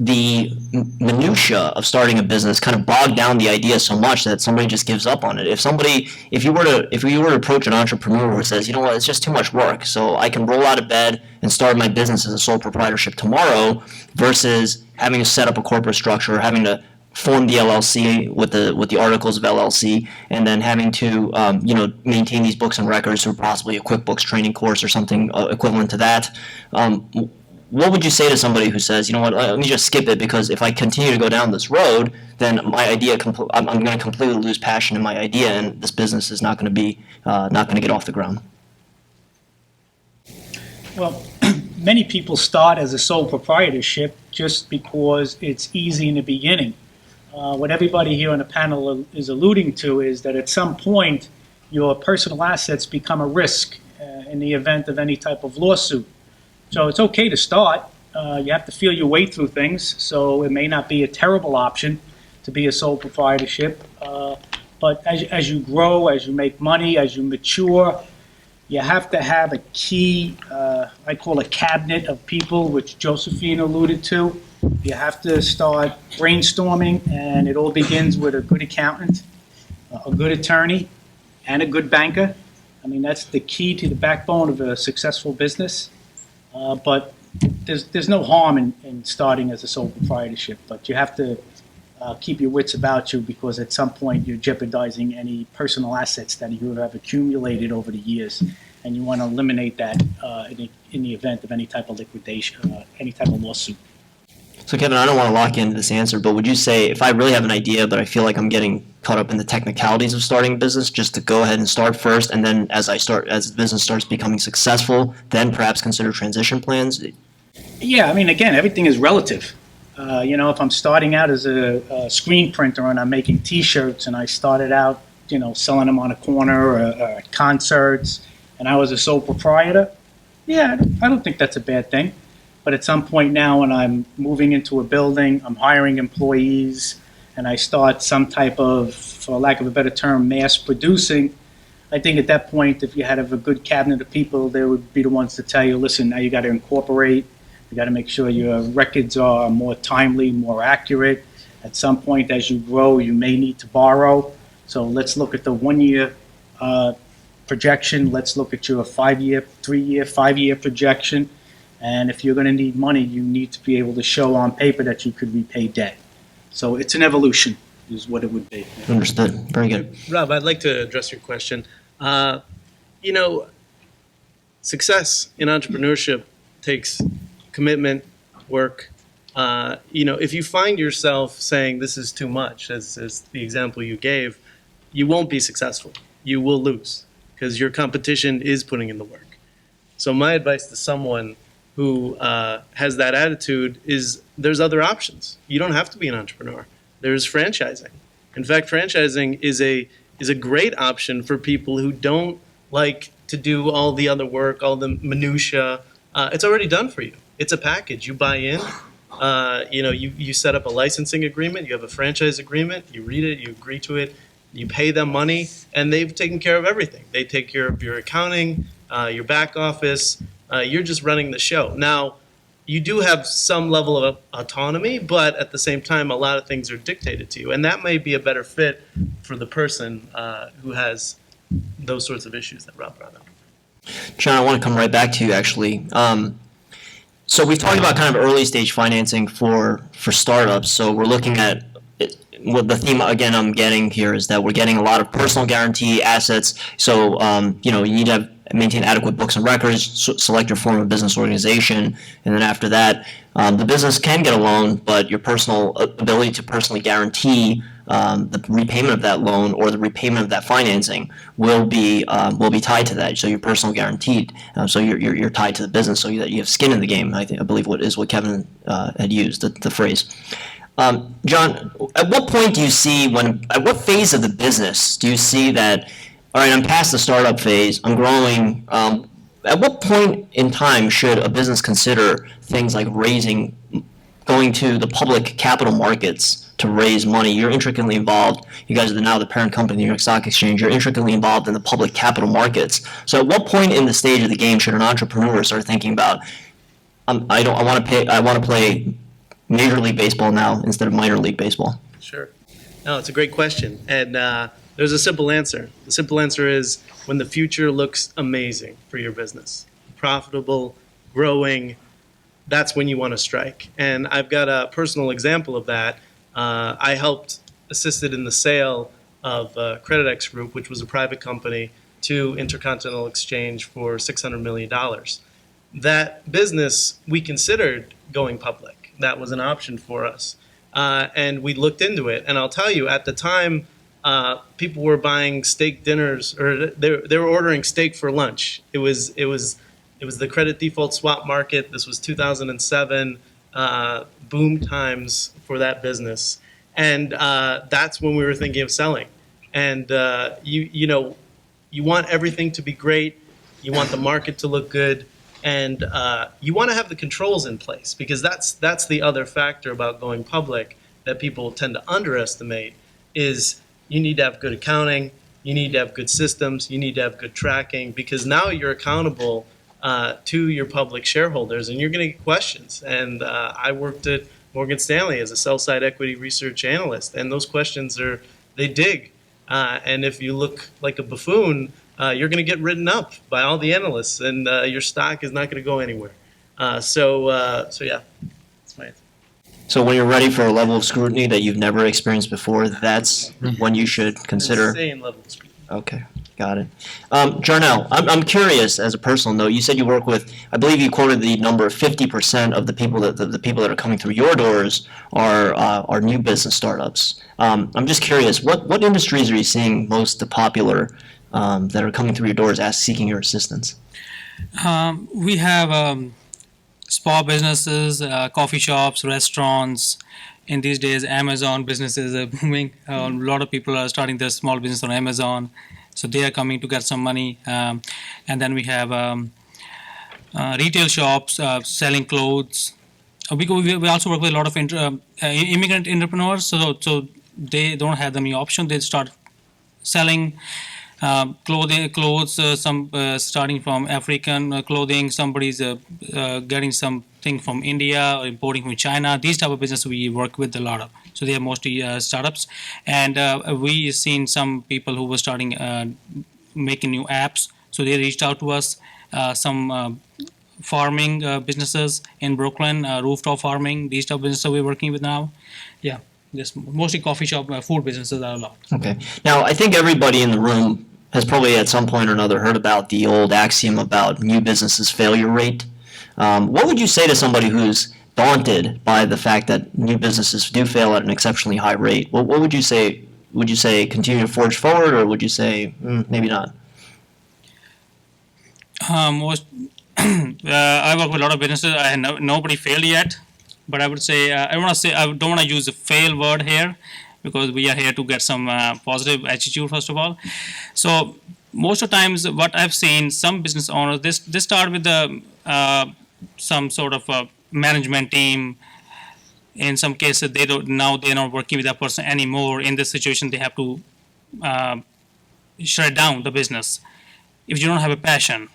the minutia of starting a business kind of bog down the idea so much that somebody just gives up on it? If you were to approach an entrepreneur who says, you know what, it's just too much work, so I can roll out of bed and start my business as a sole proprietorship tomorrow, versus having to set up a corporate structure, having to form the LLC with the articles of LLC, and then having to maintain these books and records through possibly a QuickBooks training course or something equivalent to that. What would you say to somebody who says, you know what, let me just skip it, because if I continue to go down this road, then my idea, I'm going to completely lose passion in my idea, and this business is not going to get off the ground? Well, many people start as a sole proprietorship just because it's easy in the beginning. What everybody here on the panel is alluding to is that at some point your personal assets become a risk in the event of any type of lawsuit. So it's okay to start. You have to feel your way through things, so it may not be a terrible option to be a sole proprietorship. But as you grow, as you make money, as you mature, you have to have a key, I call a cabinet of people, which Josephine alluded to. You have to start brainstorming, and it all begins with a good accountant, a good attorney, and a good banker. I mean, that's the key to the backbone of a successful business. But there's no harm in starting as a sole proprietorship, but you have to keep your wits about you, because at some point you're jeopardizing any personal assets that you have accumulated over the years, and you want to eliminate that in the event of any type of liquidation, any type of lawsuit. So Kevin, I don't want to lock into this answer, but would you say if I really have an idea, but I feel like I'm getting caught up in the technicalities of starting a business, just to go ahead and start first, and then as the business starts becoming successful, then perhaps consider transition plans? Yeah, I mean, again, everything is relative. If I'm starting out as a screen printer and I'm making T-shirts, and I started out, selling them on a corner or at concerts, and I was a sole proprietor, yeah, I don't think that's a bad thing. But at some point now, when I'm moving into a building, I'm hiring employees, and I start some type of, for lack of a better term, mass producing, I think at that point, if you had a good cabinet of people, they would be the ones to tell you, listen, now you got to incorporate, you got to make sure your records are more timely, more accurate. At some point, as you grow, you may need to borrow. So let's look at the 1 year projection. Let's look at your 5 year, 3 year, 5 year projection. And if you're going to need money, you need to be able to show on paper that you could repay debt. So it's an evolution, is what it would be. Understood. Very good. Rob, I'd like to address your question. Success in entrepreneurship takes commitment, work. If you find yourself saying this is too much, as the example you gave, you won't be successful. You will lose, because your competition is putting in the work. So my advice to someone who has that attitude is there's other options. You don't have to be an entrepreneur. There's franchising. In fact, franchising is a great option for people who don't like to do all the other work, all the minutia. It's already done for you. It's a package. You buy in. You set up a licensing agreement. You have a franchise agreement. You read it. You agree to it. You pay them money, and they've taken care of everything. They take care of your accounting, your back office. You're just running the show. Now, you do have some level of autonomy, but at the same time, a lot of things are dictated to you. And that may be a better fit for the person who has those sorts of issues that Rob brought up. John, I want to come right back to you, actually. So we've talked about kind of early stage financing for startups. So we're looking at what the theme, again, I'm getting here is that we're getting a lot of personal guarantee assets. So, you need to maintain adequate books and records, select your form of business organization, and then after that, the business can get a loan, but your personal ability to personally guarantee the repayment of that loan or the repayment of that financing will be tied to that. So you're personal guaranteed. So you're tied to the business, so that you have skin in the game. I believe what Kevin had used the phrase. John, at what point do you see at what phase of the business do you see that, all right, I'm past the startup phase, I'm growing, at what point in time should a business consider things like going to the public capital markets to raise money? You're intricately involved. You guys are now the parent company of the New York Stock Exchange. You're intricately involved in the public capital markets. So at what point in the stage of the game should an entrepreneur start thinking about, I want to play Major League Baseball now instead of minor league baseball? Sure. No, it's a great question. And there's a simple answer. The simple answer is when the future looks amazing for your business, profitable, growing, that's when you want to strike. And I've got a personal example of that. I assisted in the sale of CreditX Group, which was a private company, to Intercontinental Exchange for $600 million. That business, we considered going public. That was an option for us. And we looked into it. And I'll tell you, at the time, people were buying steak dinners, or they were ordering steak for lunch. It was the credit default swap market. This was 2007, boom times for that business. And that's when we were thinking of selling. And you want everything to be great. You want the market to look good. And you want to have the controls in place, because that's the other factor about going public that people tend to underestimate is you need to have good accounting, you need to have good systems, you need to have good tracking, because now you're accountable to your public shareholders, and you're going to get questions. And I worked at Morgan Stanley as a sell-side equity research analyst, and those questions they dig. And if you look like a buffoon, you're going to get written up by all the analysts, and your stock is not going to go anywhere. So yeah, that's my answer. So when you're ready for a level of scrutiny that you've never experienced before, that's when you should consider. Insane level of scrutiny. Okay, got it. Jarnail, I'm curious. As a personal note, you said you work with. I believe you quoted the number of 50% of the people that are coming through your doors are new business startups. I'm just curious. What industries are you seeing most popular that are coming through your doors seeking your assistance? We have spa businesses, coffee shops, restaurants. In these days, Amazon businesses are booming. A lot of people are starting their small business on Amazon, so they are coming to get some money. And then we have retail shops selling clothes. We also work with a lot of immigrant entrepreneurs, so they don't have any option. They start selling clothes, some starting from African clothing, somebody's getting something from India or importing from China. These type of business we work with a lot of. So they are mostly startups. And we seen some people who were starting making new apps. So they reached out to us, some farming businesses in Brooklyn, rooftop farming, these type of businesses we're working with now. Yeah, just mostly coffee shop, food businesses are a lot. Okay. Now, I think everybody in the room has probably at some point or another heard about the old axiom about new businesses' failure rate. What would you say to somebody who's daunted by the fact that new businesses do fail at an exceptionally high rate? What would you say? Would you say continue to forge forward, or would you say maybe not? I work with a lot of businesses. I had nobody failed yet, but I would say I don't want to use the fail word here, because we are here to get some positive attitude first of all. So most of the times, what I've seen, some business owners they start with some sort of management team. In some cases, they're not working with that person anymore. In this situation, they have to shut down the business. If you don't have a passion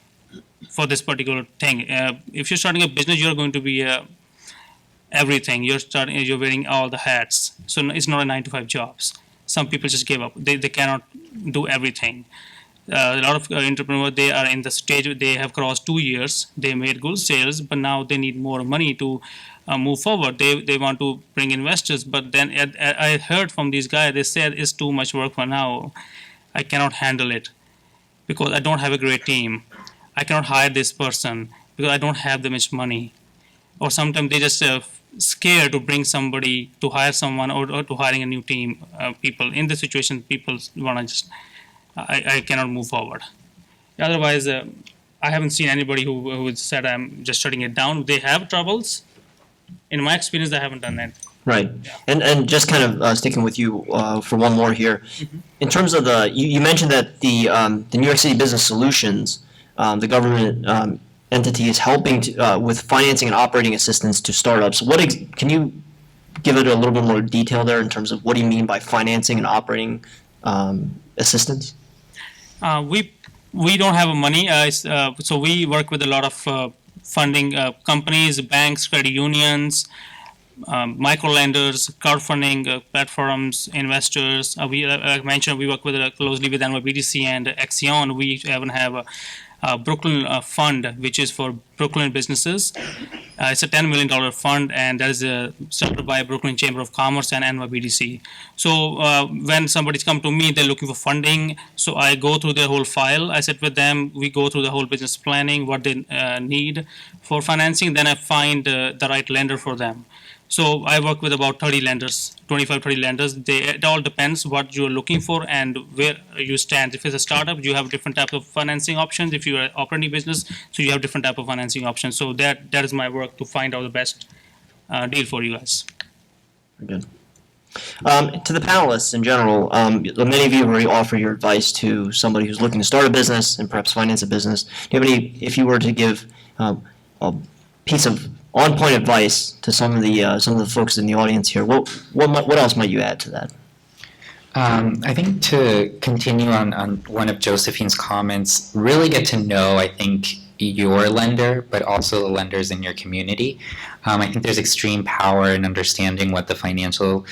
for this particular thing, if you're starting a business, you're going to be everything. You're wearing all the hats. So it's not a 9-to-5 jobs. Some people just give up. They cannot do everything. A lot of entrepreneurs, they are in the stage where they have crossed 2 years. They made good sales, but now they need more money to move forward. They want to bring investors, but then I heard from these guys, they said it's too much work for now. I cannot handle it because I don't have a great team. I cannot hire this person because I don't have that much money. Or sometimes they just scared to bring somebody, to hire someone, or to hiring a new team, people. In this situation, people want to just, I cannot move forward. Otherwise, I haven't seen anybody who said, I'm just shutting it down. They have troubles. In my experience, I haven't done that. Right. Yeah. And just kind of sticking with you for one more here. Mm-hmm. In terms of you mentioned that the New York City Business Solutions, the government entity, is helping with financing and operating assistance to startups. Can you give it a little bit more detail there in terms of what do you mean by financing and operating assistance? We don't have money, so we work with a lot of funding companies, banks, credit unions, micro lenders, crowdfunding platforms, investors. Like I mentioned, we work closely with NYBDC and ACCION. We even have a Brooklyn fund, which is for Brooklyn businesses. It's a $10 million fund, and that is started by Brooklyn Chamber of Commerce and NYBDC. So when somebody's come to me, they're looking for funding. So I go through their whole file. I sit with them. We go through the whole business planning, what they need for financing. Then I find the right lender for them. So I work with about 30 lenders, 25, 30 lenders. It all depends what you're looking for and where you stand. If it's a startup, you have different types of financing options. If you're an operating business, so you have different type of financing options. So that is my work, to find out the best deal for you guys. Very good. To the panelists in general, many of you have already offered your advice to somebody who's looking to start a business and perhaps finance a business. Do you have any, if you were to give a piece of on-point advice to some of the folks in the audience here, what else might you add to that? I think to continue on one of Josephine's comments, really get to know, I think, your lender, but also the lenders in your community. I think there's extreme power in understanding what the financial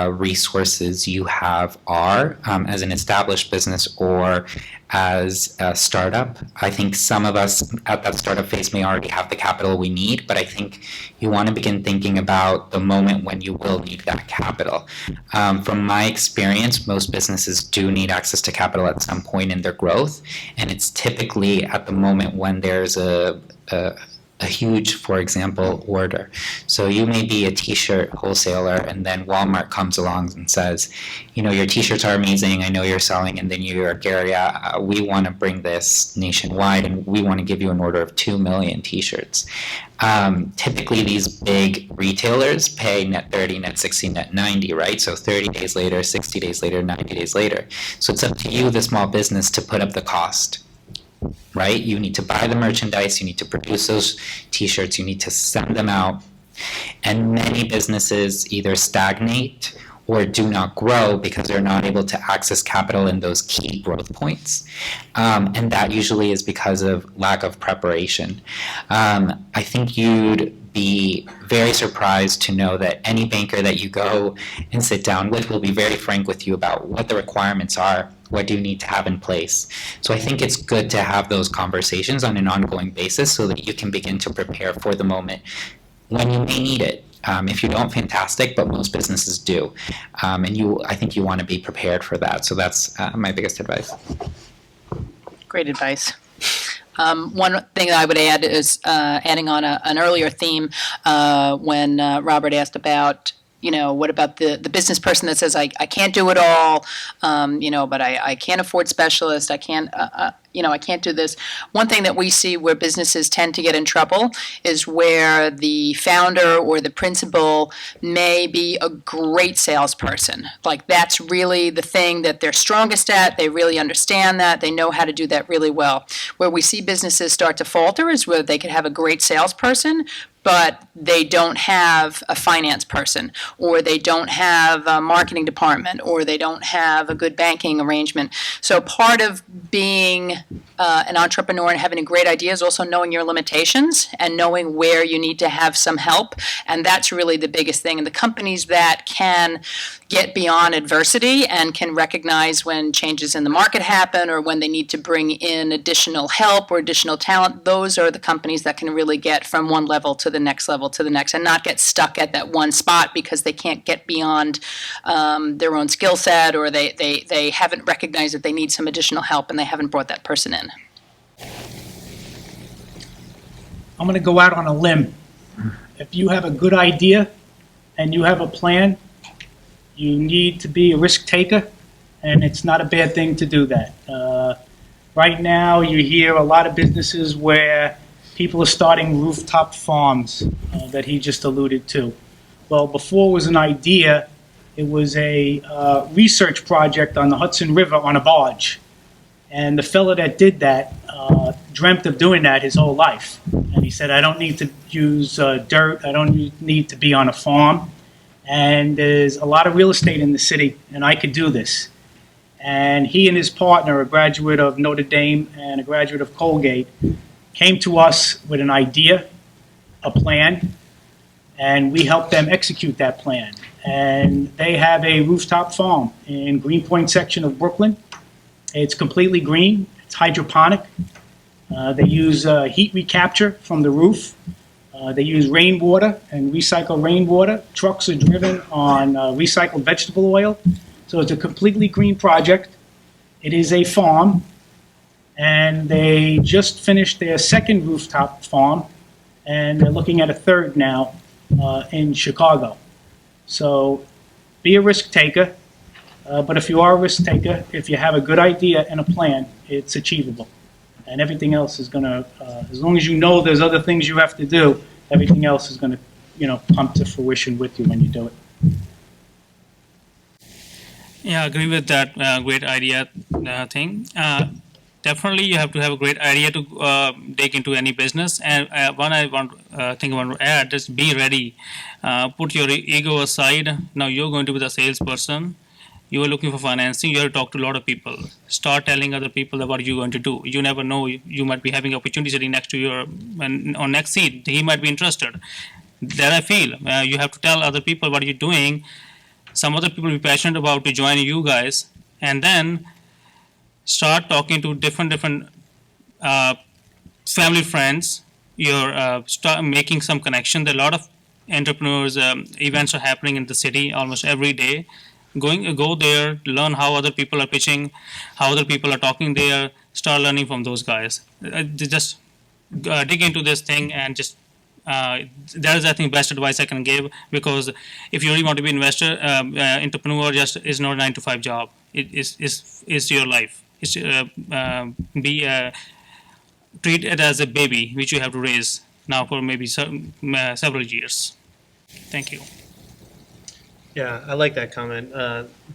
resources you have are as an established business or as a startup. I think some of us at that startup phase may already have the capital we need, but I think you want to begin thinking about the moment when you will need that capital. From my experience, most businesses do need access to capital at some point in their growth, and it's typically at the moment when there's a huge, for example, order. So you may be a t-shirt wholesaler, and then Walmart comes along and says, you know, your t-shirts are amazing, I know you're selling in the New York area, we want to bring this nationwide, and we want to give you an order of 2 million t-shirts. Typically these big retailers pay net 30, net 60, net 90, right? So 30 days later, 60 days later, 90 days later. So it's up to you, the small business, to put up the cost. Right? You need to buy the merchandise, you need to produce those t-shirts, you need to send them out. And many businesses either stagnate or do not grow because they're not able to access capital in those key growth points. And that usually is because of lack of preparation. I think you'd be very surprised to know that any banker that you go and sit down with will be very frank with you about what the requirements are. What do you need to have in place? So I think it's good to have those conversations on an ongoing basis so that you can begin to prepare for the moment when you may need it. If you don't, fantastic, but most businesses do. And I think you want to be prepared for that. So that's my biggest advice. Great advice. One thing that I would add is adding on an earlier theme when Robert asked about, you know, what about the business person that says, I can't do it all, you know, but I can't afford specialists, I can't, you know, I can't do this. One thing that we see where businesses tend to get in trouble is where the founder or the principal may be a great salesperson. Like that's really the thing that they're strongest at. They really understand that. They know how to do that really well. Where we see businesses start to falter is where they could have a great salesperson, but they don't have a finance person, or they don't have a marketing department, or they don't have a good banking arrangement. So part of being an entrepreneur and having a great idea is also knowing your limitations and knowing where you need to have some help. And that's really the biggest thing. And the companies that can get beyond adversity and can recognize when changes in the market happen or when they need to bring in additional help or additional talent, those are the companies that can really get from one level to the next level to the next and not get stuck at that one spot because they can't get beyond their own skill set, or they haven't recognized that they need some additional help and they haven't brought that person in. I'm going to go out on a limb. If you have a good idea and you have a plan, you need to be a risk taker, and it's not a bad thing to do that. Right now, you hear a lot of businesses where people are starting rooftop farms that he just alluded to. Well, before it was an idea, it was a research project on the Hudson River on a barge. And the fellow that did that dreamt of doing that his whole life. And he said, I don't need to use dirt, I don't need to be on a farm. And there's a lot of real estate in the city, and I could do this. And he and his partner, a graduate of Notre Dame and a graduate of Colgate, came to us with an idea, a plan, and we helped them execute that plan. And they have a rooftop farm in Greenpoint section of Brooklyn. It's completely green, it's hydroponic. They use heat recapture from the roof. They use rainwater and recycle rainwater. Trucks are driven on recycled vegetable oil. So it's a completely green project. It is a farm, and they just finished their second rooftop farm, and they're looking at a third now in Chicago. So be a risk taker, but if you are a risk taker, if you have a good idea and a plan, it's achievable. And everything else is going to, as long as you know there's other things you have to do, everything else is going to, you know, come to fruition with you when you do it. Yeah, I agree with that great idea thing. Definitely, you have to have a great idea to take into any business. And one I want to add is be ready. Put your ego aside. Now you're going to be the salesperson. You are looking for financing. You have to talk to a lot of people. Start telling other people what you're going to do. You never know. You might be having opportunity sitting next to your on next seat. He might be interested. that I feel. You have to tell other people what you're doing. Some other people will be passionate about to join you guys, and then start talking to different family friends. You're start making some connection. There are a lot of entrepreneurs events are happening in the city almost every day. Go there, learn how other people are pitching, how other people are talking there. Start learning from those guys. Just dig into this thing and just. That is, I think, best advice I can give, because if you really want to be investor, entrepreneur just is not a 9-to-5 job. It is your life. It's treat it as a baby which you have to raise now for maybe several years. Thank you. Yeah, I like that comment,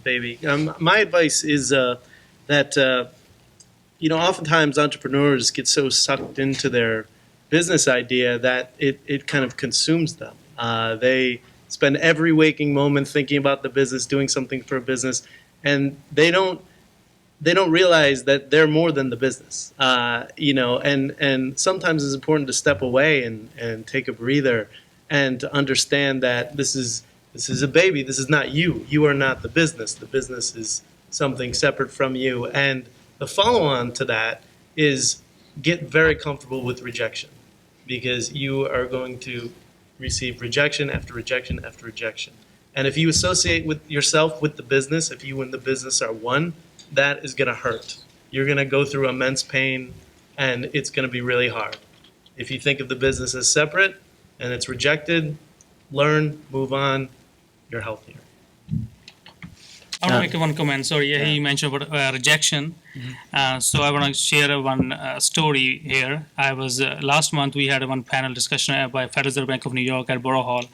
baby. My advice is that oftentimes entrepreneurs get so sucked into their business idea that it kind of consumes them. They spend every waking moment thinking about the business, doing something for a business, and they don't realize that they're more than the business. And sometimes it's important to step away and take a breather and to understand that this is a baby. This is not you. You are not the business. The business is something separate from you. And the follow-on to that is get very comfortable with rejection, because you are going to receive rejection after rejection after rejection. And if you associate yourself with the business, if you and the business are one, that is going to hurt. You're going to go through immense pain, and it's going to be really hard. If you think of the business as separate and it's rejected, learn, move on, you're healthier. I want to make one comment. Sorry, he mentioned about rejection. So I want to share one story here. I was last month we had one panel discussion by Federal Reserve Bank of New York at Borough Hall.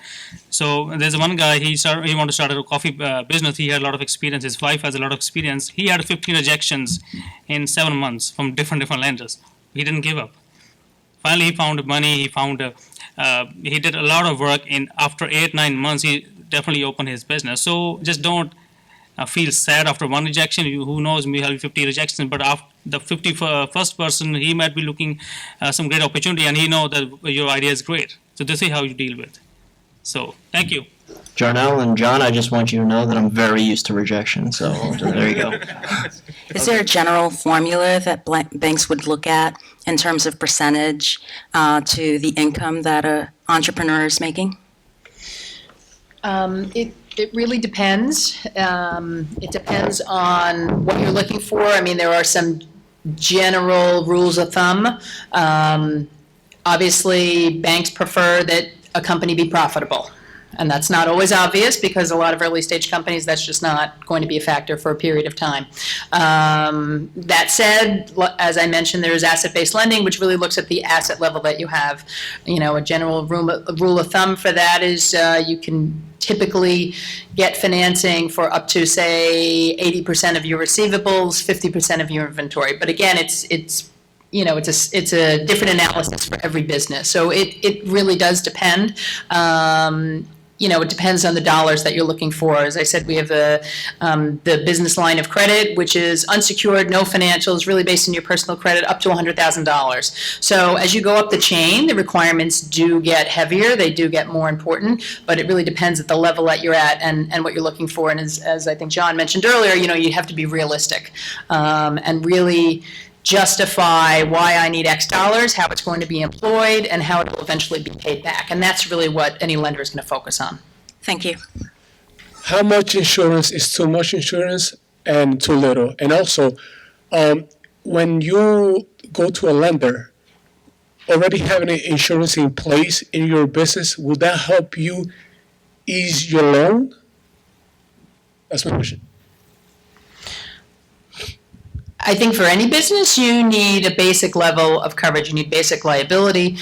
So there's one guy, he wanted to start a coffee business. He had a lot of experience. His wife has a lot of experience. He had 15 rejections in 7 months from different lenders. He didn't give up. Finally, he found money. He did a lot of work. After 8-9 months, he definitely opened his business. So just don't feel sad after one rejection. Who knows, maybe have 50 rejections, but after the 51st person, he might be looking some great opportunity, and he know that your idea is great. So this is how you deal with. So thank you. Jarnail and John, I just want you to know that I'm very used to rejection, so there you go. Is there a general formula that banks would look at in terms of percentage to the income that an entrepreneur is making? It really depends. It depends on what you're looking for. I mean, there are some general rules of thumb. Obviously, banks prefer that a company be profitable. And that's not always obvious, because a lot of early stage companies, that's just not going to be a factor for a period of time. That said, as I mentioned, there's asset-based lending, which really looks at the asset level that you have. A general rule of thumb for that is you can typically get financing for up to, say, 80% of your receivables, 50% of your inventory. But again, it's a different analysis for every business. So it really does depend. It depends on the dollars that you're looking for. As I said, we have the business line of credit, which is unsecured, no financials, really based on your personal credit, up to $100,000. So as you go up the chain, the requirements do get heavier. They do get more important, but it really depends at the level that you're at and what you're looking for. And as I think John mentioned earlier, you have to be realistic and really justify why I need X dollars, how it's going to be employed, and how it will eventually be paid back. And that's really what any lender is going to focus on. Thank you. How much insurance is too much insurance and too little? And also, when you go to a lender, already having insurance in place in your business, will that help you ease your loan? That's my question. I think for any business, you need a basic level of coverage. You need basic liability.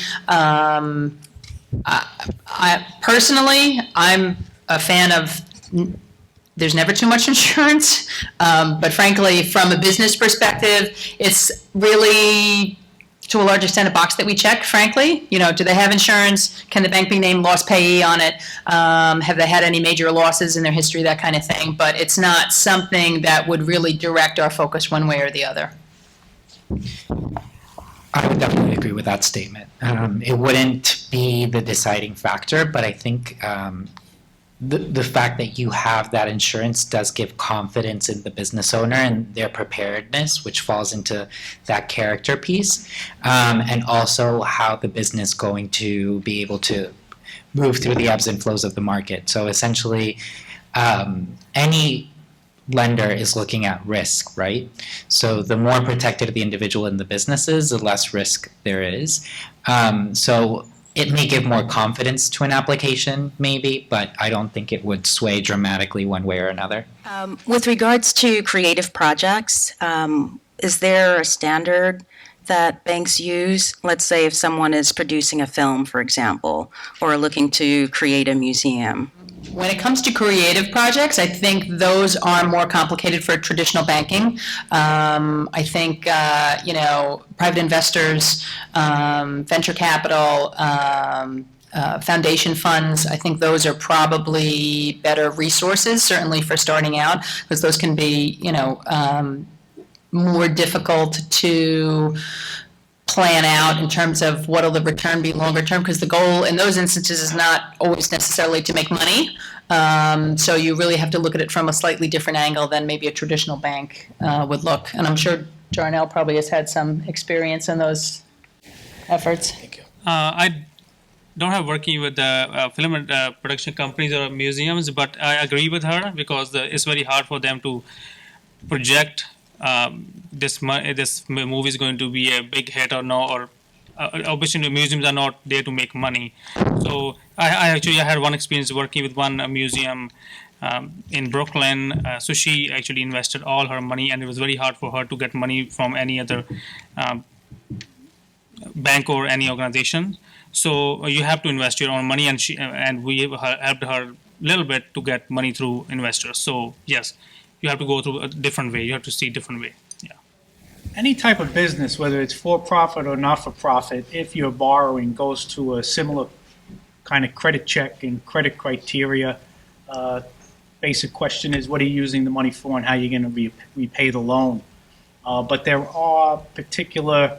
Personally, I'm a fan of there's never too much insurance. But frankly, from a business perspective, it's really, to a large extent, a box that we check, frankly. Do they have insurance? Can the bank be named loss payee on it? Have they had any major losses in their history, that kind of thing. But it's not something that would really direct our focus one way or the other. I would definitely agree with that statement. It wouldn't be the deciding factor, but I think the fact that you have that insurance does give confidence in the business owner and their preparedness, which falls into that character piece, and also how the business going to be able to move through the ebbs and flows of the market. So essentially, any lender is looking at risk, right? So the more protected the individual and the business is, the less risk there is. So it may give more confidence to an application, maybe, but I don't think it would sway dramatically one way or another. With regards to creative projects, is there a standard that banks use? Let's say if someone is producing a film, for example, or looking to create a museum. When it comes to creative projects, I think those are more complicated for traditional banking. I think, private investors, venture capital, foundation funds, I think those are probably better resources, certainly for starting out, because those can be, more difficult to plan out in terms of what will the return be longer term, because the goal in those instances is not always necessarily to make money. So you really have to look at it from a slightly different angle than maybe a traditional bank would look. And I'm sure Jarnail probably has had some experience in those efforts. I don't have working with film and production companies or museums, but I agree with her because it's very hard for them to project this movie is going to be a big hit or no, or obviously museums are not there to make money. So I actually had one experience working with one museum in Brooklyn. So she actually invested all her money, and it was very hard for her to get money from any other bank or any organization. So you have to invest your own money, and we helped her a little bit to get money through investors. So yes, you have to go through a different way. You have to see a different way. Yeah. Any type of business, whether it's for-profit or not-for-profit, if you're borrowing, goes to a similar kind of credit check and credit criteria. Basic question is, what are you using the money for and how you're going to repay the loan? But there are particular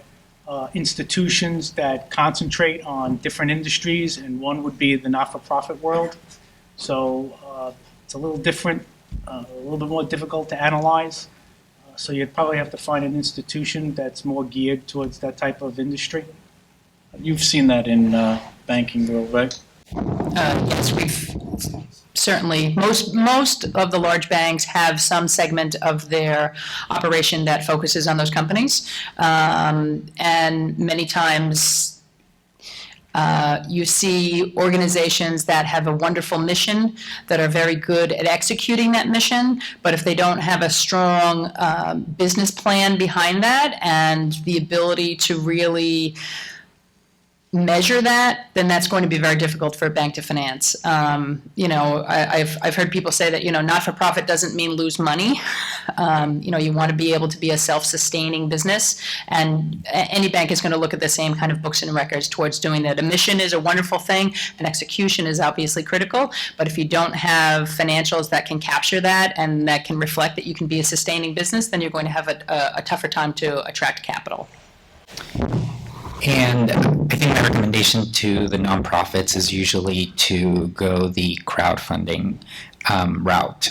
institutions that concentrate on different industries, and one would be the not-for-profit world. So it's a little different, a little bit more difficult to analyze. So you'd probably have to find an institution that's more geared towards that type of industry. You've seen that in banking world, right? Yes, we've certainly, most of the large banks have some segment of their operation that focuses on those companies. And many times you see organizations that have a wonderful mission, that are very good at executing that mission, but if they don't have a strong business plan behind that and the ability to really measure that, then that's going to be very difficult for a bank to finance. I've heard people say that, not-for-profit doesn't mean lose money. You want to be able to be a self-sustaining business, and any bank is going to look at the same kind of books and records towards doing that. A mission is a wonderful thing, and execution is obviously critical, but if you don't have financials that can capture that and that can reflect that you can be a sustaining business, then you're going to have a tougher time to attract capital. And I think my recommendation to the nonprofits is usually to go the crowdfunding route,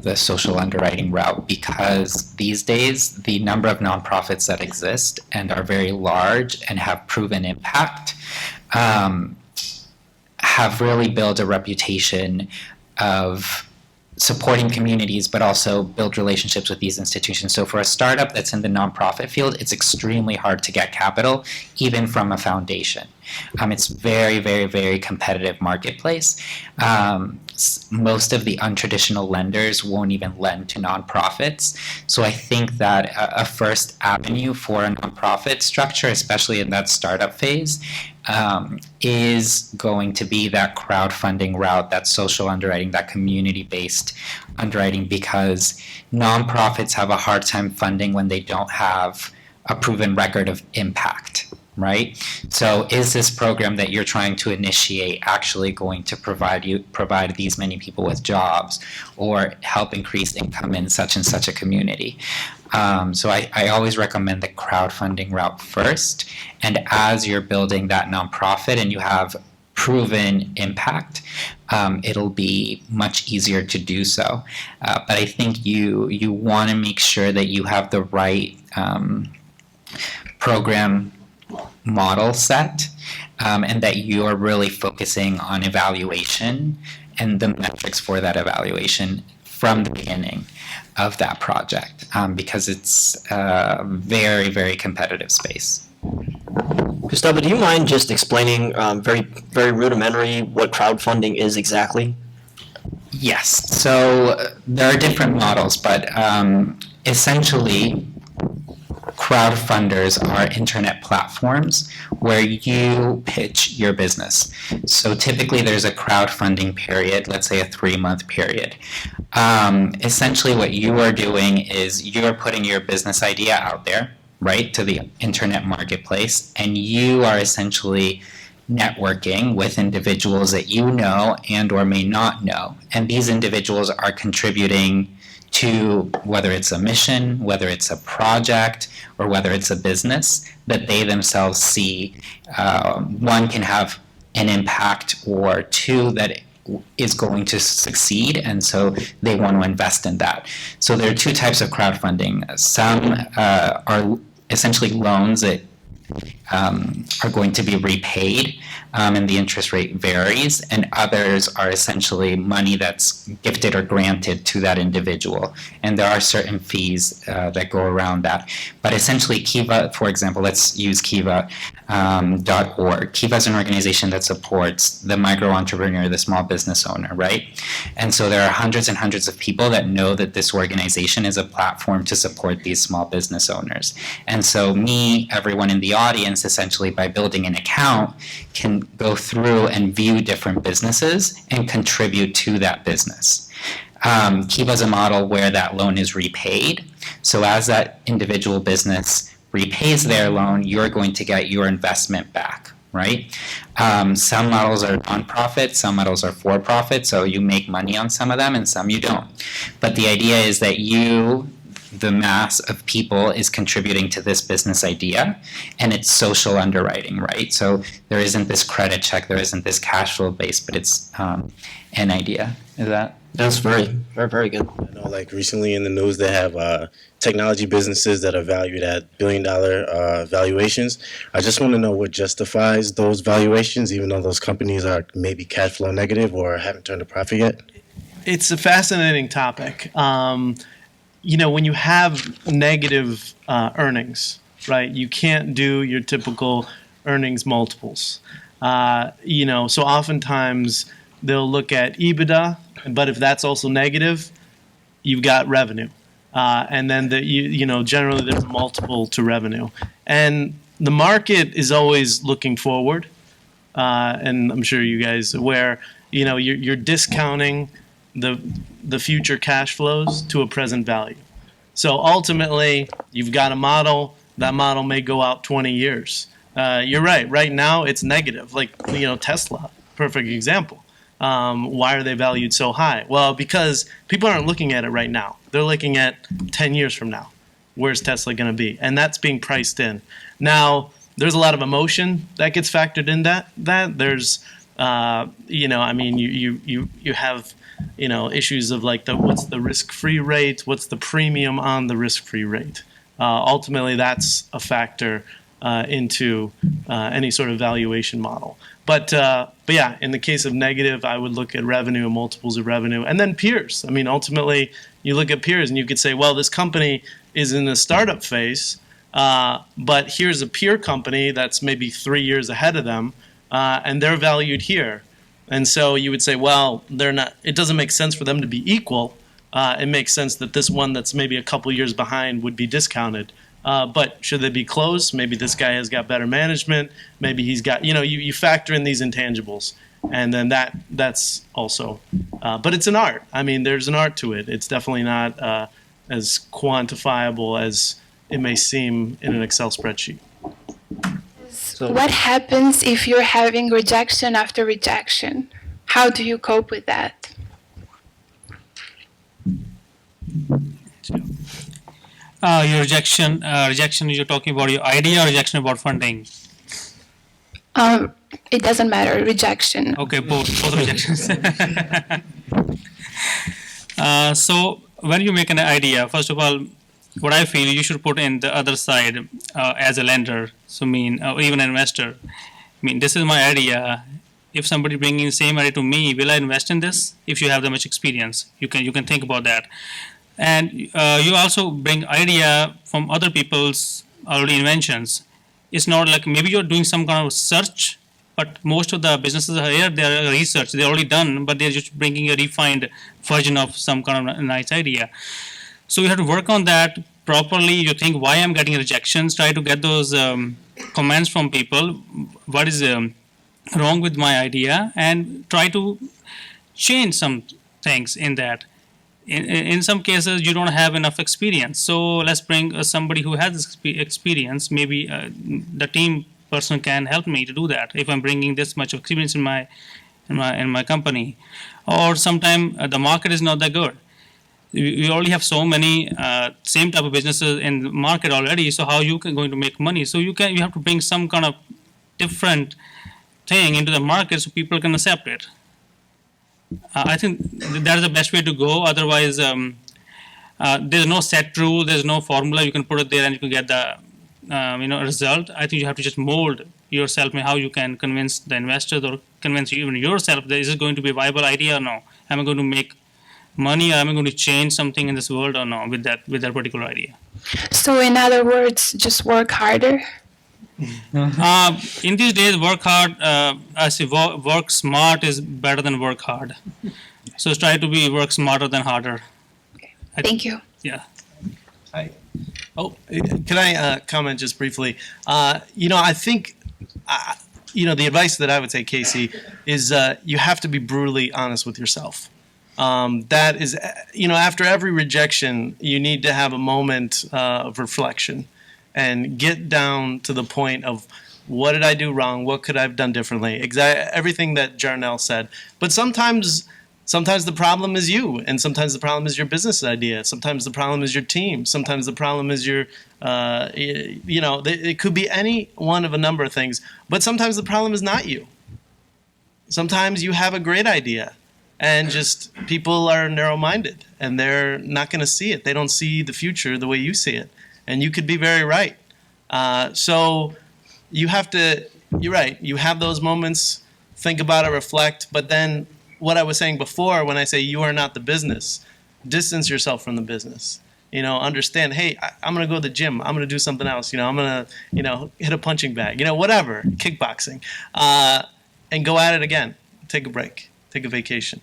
the social underwriting route, because these days the number of nonprofits that exist and are very large and have proven impact have really built a reputation of supporting communities, but also build relationships with these institutions. So for a startup that's in the nonprofit field, it's extremely hard to get capital, even from a foundation. It's very, very, very competitive marketplace. Most of the untraditional lenders won't even lend to nonprofits. So I think that a first avenue for a nonprofit structure, especially in that startup phase, is going to be that crowdfunding route, that social underwriting, that community-based underwriting, because nonprofits have a hard time funding when they don't have a proven record of impact. right? So is this program that you're trying to initiate actually going to provide these many people with jobs or help increase income in such and such a community? So I always recommend the crowdfunding route first. And as you're building that nonprofit and you have proven impact, it'll be much easier to do so. But I think you want to make sure that you have the right program model set, and that you are really focusing on evaluation and the metrics for that evaluation from the beginning of that project, because it's a very, very competitive space. Gustavo, do you mind just explaining very, very rudimentary what crowdfunding is exactly? Yes. So there are different models, but essentially, crowdfunders are internet platforms where you pitch your business. So typically there's a crowdfunding period, let's say a 3-month period. Essentially what you are doing is you're putting your business idea out there, right, to the internet marketplace, and you are essentially networking with individuals that you know and or may not know. And these individuals are contributing to whether it's a mission, whether it's a project, or whether it's a business that they themselves see, one, can have an impact, or two, that is going to succeed, and so they want to invest in that. So there are two types of crowdfunding. Some are essentially loans that are going to be repaid, and the interest rate varies, and others are essentially money that's gifted or granted to that individual, and there are certain fees that go around that. But essentially Kiva, for example, let's use Kiva.org. Kiva is an organization that supports the micro entrepreneur, the small business owner, right? And so there are hundreds and hundreds of people that know that this organization is a platform to support these small business owners. And so everyone in the audience, essentially by building an account, can go through and view different businesses and contribute to that business. Kiva is a model where that loan is repaid. So as that individual business repays their loan, you're going to get your investment back, right? Some models are nonprofit, some models are for-profit, so you make money on some of them and some you don't. But the idea is that the mass of people is contributing to this business idea, and it's social underwriting, right? So there isn't this credit check, there isn't this cash flow base, but it's an idea. Is that? That's very, very, very good. I know, like recently in the news, they have technology businesses that are valued at billion-dollar valuations. I just want to know what justifies those valuations, even though those companies are maybe cash flow negative or haven't turned a profit yet. It's a fascinating topic. When you have negative earnings, right, you can't do your typical earnings multiples. So oftentimes they'll look at EBITDA, but if that's also negative, you've got revenue. And then generally there's a multiple to revenue. And the market is always looking forward. And I'm sure you guys are aware, you're discounting the future cash flows to a present value. So ultimately, you've got a model. That model may go out 20 years. You're right. Right now, it's negative. Like, Tesla, perfect example. Why are they valued so high? Well, because people aren't looking at it right now. They're looking at 10 years from now. Where's Tesla going to be? And that's being priced in. Now, there's a lot of emotion that gets factored in that. There's, you have issues of like what's the risk-free rate, what's the premium on the risk-free rate. Ultimately, that's a factor into any sort of valuation model. But yeah, in the case of negative, I would look at revenue and multiples of revenue, and then peers. I mean, ultimately, you look at peers and you could say, well, this company is in the startup phase, but here's a peer company that's maybe 3 years ahead of them, and they're valued here. And so you would say, well, they're not. It doesn't make sense for them to be equal. It makes sense that this one that's maybe a couple years behind would be discounted. But should they be close? Maybe this guy has got better management. Maybe he's got, you factor in these intangibles. And then that's also, but it's an art. I mean, there's an art to it. It's definitely not as quantifiable as it may seem in an Excel spreadsheet. what happens if you're having rejection after rejection? How do you cope with that? Your rejection, you're talking about your idea or rejection about funding? It doesn't matter, rejection. Okay, both rejections. So when you make an idea, first of all, what I feel you should put in the other side as a lender, so or even an investor. This is my idea. If somebody bringing the same idea to me, will I invest in this? If you have that much experience, you can think about that. And you also bring idea from other people's already inventions. It's not like maybe you're doing some kind of search, but most of the businesses are here, they're research, they're already done, but they're just bringing a refined version of some kind of nice idea. So you have to work on that properly. You think, why I'm getting rejections, try to get those comments from people, what is wrong with my idea, and try to change some things in that. In some cases, you don't have enough experience. So let's bring somebody who has this experience. Maybe the team person can help me to do that if I'm bringing this much experience in my company. Or sometimes the market is not that good. We already have so many same type of businesses in the market already. So how you going to make money? So you have to bring some kind of different thing into the market so people can accept it. I think that is the best way to go. Otherwise, there's no set rule, there's no formula. You can put it there and you can get the result. I think you have to just mold yourself how you can convince the investors or convince even yourself that is it going to be a viable idea or no. Am I going to make money or am I going to change something in this world or no with that particular idea? So in other words, just work harder? In these days, work hard. I say work smart is better than work hard. So try to work smarter than harder. Thank you. Yeah. Can I comment just briefly? I think, the advice that I would say, Casey, is you have to be brutally honest with yourself. That is, after every rejection, you need to have a moment of reflection and get down to the point of what did I do wrong? What could I have done differently? Everything that Jarnail said. But sometimes the problem is you, and sometimes the problem is your business idea. Sometimes the problem is your team. Sometimes the problem is your, it could be any one of a number of things. But sometimes the problem is not you. Sometimes you have a great idea, and just people are narrow-minded, and they're not going to see it. They don't see the future the way you see it. And you could be very right. So you have to, you're right, you have those moments, think about it, reflect, but then what I was saying before when I say you are not the business, distance yourself from the business. Understand, hey, I'm going to go to the gym. I'm going to do something else. I'm going to, hit a punching bag, whatever, kickboxing, and go at it again. Take a break. Take a vacation.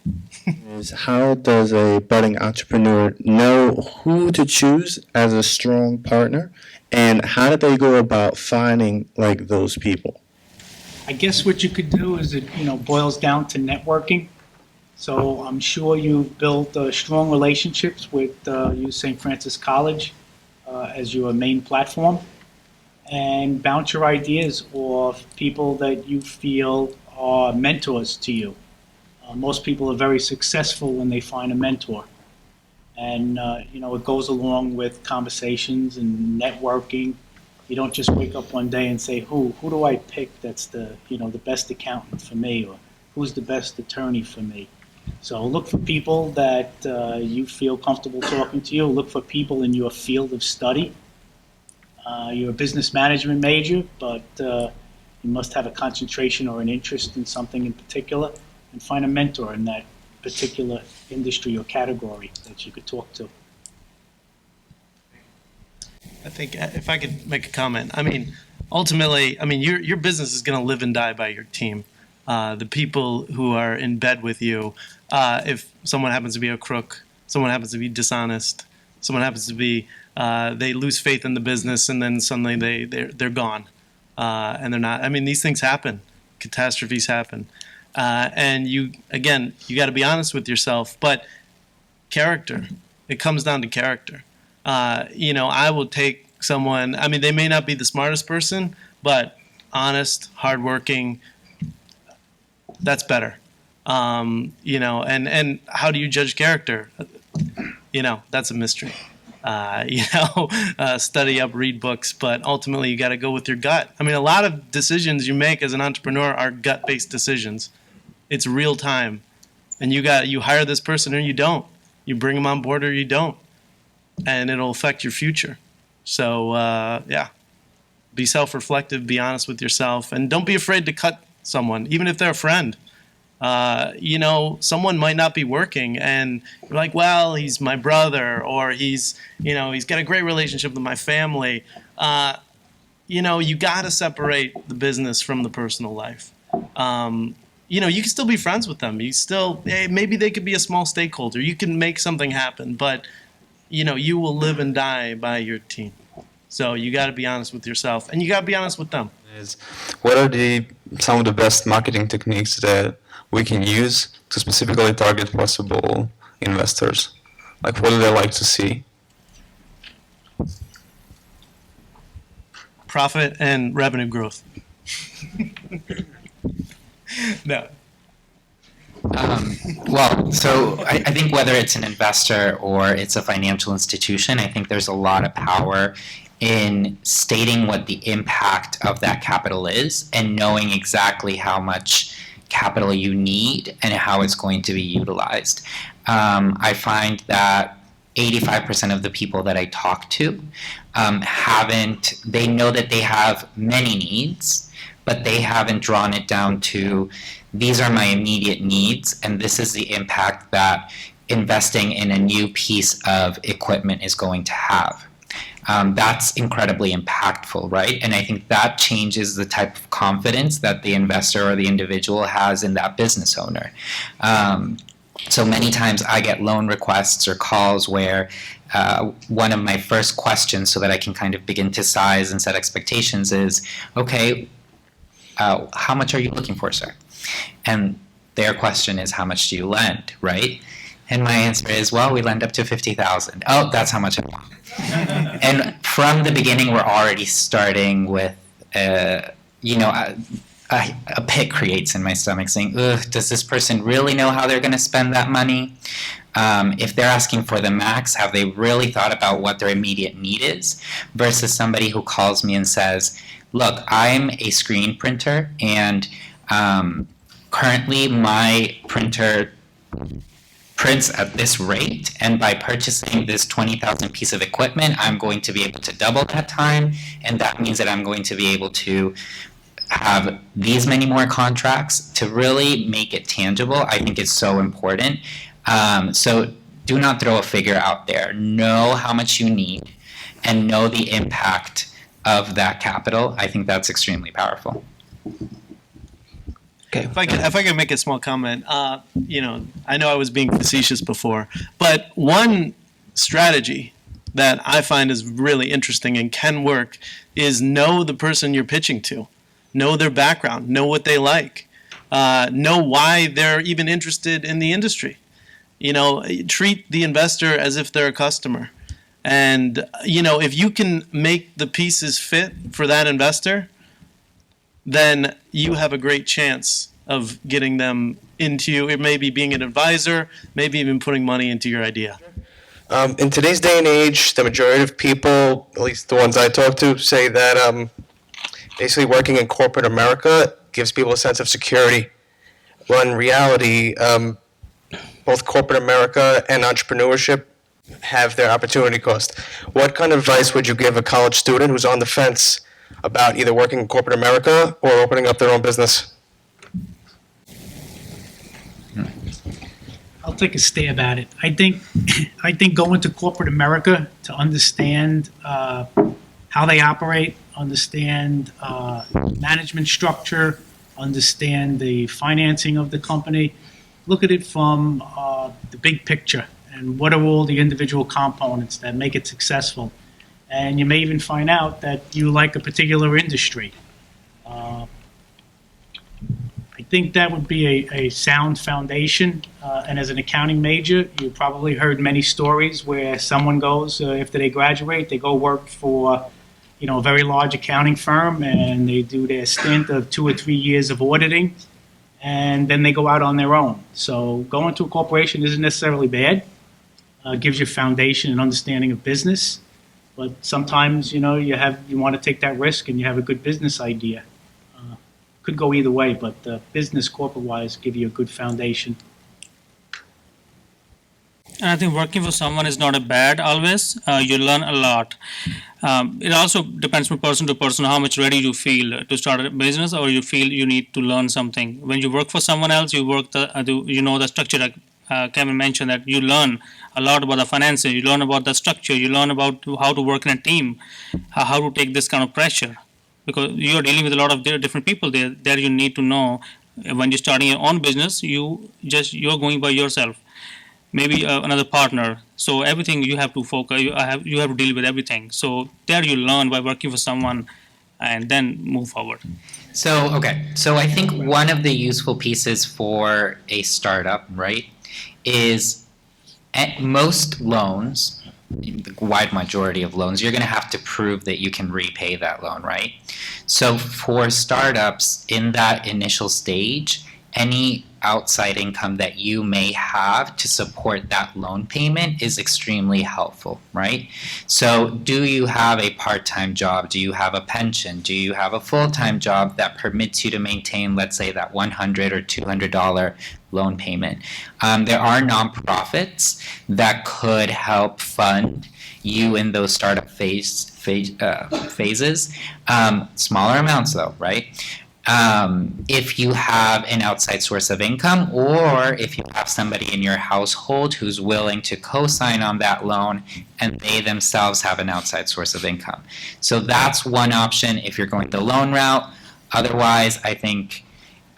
How does a budding entrepreneur know who to choose as a strong partner, and how do they go about finding those people? I guess what you could do is it boils down to networking. So I'm sure you've built strong relationships with use St. Francis College as your main platform, and bounce your ideas off people that you feel are mentors to you. Most people are very successful when they find a mentor. And, it goes along with conversations and networking. You don't just wake up one day and say, who do I pick that's the best accountant for me, or who's the best attorney for me? So look for people that you feel comfortable talking to you. Look for people in your field of study. You're a business management major, but you must have a concentration or an interest in something in particular. And find a mentor in that particular industry or category that you could talk to. I think if I could make a comment, ultimately, your business is going to live and die by your team. The people who are in bed with you, if someone happens to be a crook, someone happens to be dishonest, someone happens to be, they lose faith in the business and then suddenly they're gone. And they're not, these things happen. Catastrophes happen. And you got to be honest with yourself, but character, it comes down to character. I will take someone, they may not be the smartest person, but honest, hardworking, that's better. And how do you judge character? That's a mystery. Study up, read books, but ultimately you got to go with your gut. I mean, a lot of decisions you make as an entrepreneur are gut-based decisions. It's real time, and you hire this person or you don't. You bring them on board or you don't, and it'll affect your future. So be self-reflective, be honest with yourself, and don't be afraid to cut someone, even if they're a friend. Someone might not be working and you're like, well, he's my brother, or he's got a great relationship with my family. You got to separate the business from the personal life. You can still be friends with them. Maybe they could be a small stakeholder. You can make something happen, but you will live and die by your team. So you got to be honest with yourself, and you got to be honest with them. What are some of the best marketing techniques that we can use to specifically target possible investors? Like, what do they like to see? Profit and revenue growth. No. I think whether it's an investor or it's a financial institution, I think there's a lot of power in stating what the impact of that capital is and knowing exactly how much capital you need and how it's going to be utilized. I find that 85% of the people that I talk to they know that they have many needs, but they haven't drawn it down to, these are my immediate needs, and this is the impact that investing in a new piece of equipment is going to have. That's incredibly impactful, right? And I think that changes the type of confidence that the investor or the individual has in that business owner. So many times I get loan requests or calls where one of my first questions, so that I can kind of begin to size and set expectations, is, okay, how much are you looking for, sir? And their question is, how much do you lend, right? And my answer is, well, we lend up to $50,000. Oh, that's how much I want. And from the beginning, we're already starting with, a pit creates in my stomach, saying, ugh, does this person really know how they're going to spend that money? If they're asking for the max, have they really thought about what their immediate need is? Versus somebody who calls me and says, look, I'm a screen printer, and currently my printer prints at this rate, and by purchasing this 20,000 piece of equipment, I'm going to be able to double that time, and that means that I'm going to be able to have these many more contracts. To really make it tangible, I think is so important. So do not throw a figure out there. Know how much you need and know the impact of that capital. I think that's extremely powerful. Okay. If I could make a small comment, I know I was being facetious before, but one strategy that I find is really interesting and can work is know the person you're pitching to, know their background, know what they like, know why they're even interested in the industry. Treat the investor as if they're a customer, and if you can make the pieces fit for that investor, then you have a great chance of getting them into you. It may be being an advisor, maybe even putting money into your idea. In today's day and age, the majority of people, at least the ones I talk to, say that basically working in corporate America gives people a sense of security. Well, in reality, both corporate America and entrepreneurship have their opportunity cost. What kind of advice would you give a college student who's on the fence about either working in corporate America or opening up their own business? I'll take a stab at it. I think going to corporate America to understand how they operate, understand management structure, understand the financing of the company, look at it from the big picture and what are all the individual components that make it successful. And you may even find out that you like a particular industry. I think that would be a sound foundation. And as an accounting major, you probably heard many stories where someone goes, after they graduate, they go work for a very large accounting firm, and they do their stint of 2 or 3 years of auditing, and then they go out on their own. So going to a corporation isn't necessarily bad. Gives you foundation and understanding of business. But sometimes, you want to take that risk and you have a good business idea. Could go either way, but business corporate-wise give you a good foundation. And I think working for someone is not a bad always. You learn a lot. It also depends from person to person how much ready you feel to start a business, or you feel you need to learn something. When you work for someone else, you work the structure. Like Kevin mentioned, that you learn a lot about the finances. You learn about the structure. You learn about how to work in a team, how to take this kind of pressure, because you are dealing with a lot of different people there. There you need to know when you're starting your own business, you're going by yourself. Maybe another partner. So everything you have to focus. You have to deal with everything. So there you learn by working for someone, and then move forward. So, okay. So I think one of the useful pieces for a startup, right, is at most loans, the wide majority of loans, you're going to have to prove that you can repay that loan, right? So for startups in that initial stage, any outside income that you may have to support that loan payment is extremely helpful, right? So do you have a part-time job? Do you have a pension? Do you have a full-time job that permits you to maintain, let's say, that $100 or $200 loan payment? There are nonprofits that could help fund you in those startup phases. Smaller amounts though, right? If you have an outside source of income, or if you have somebody in your household who's willing to co-sign on that loan and they themselves have an outside source of income. So that's one option if you're going the loan route. Otherwise, I think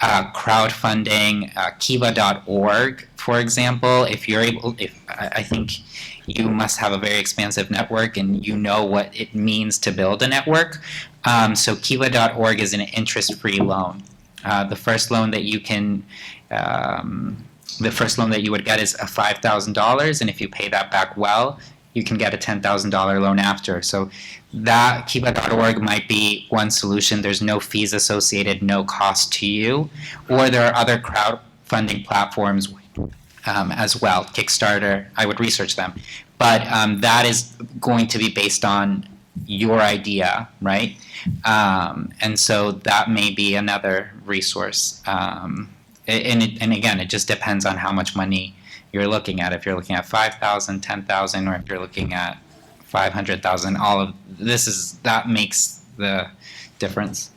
crowdfunding, kiva.org, for example, I think you must have a very expansive network and you know what it means to build a network. So kiva.org is an interest-free loan. The first loan that you would get is $5,000, and if you pay that back well, you can get a $10,000 loan after. So that kiva.org might be one solution. There's no fees associated, no cost to you. Or there are other crowdfunding platforms as well. Kickstarter, I would research them. But that is going to be based on your idea, right? And so that may be another resource. And again, it just depends on how much money you're looking at. If you're looking at 5,000, 10,000, or if you're looking at 500,000, all of that makes the difference.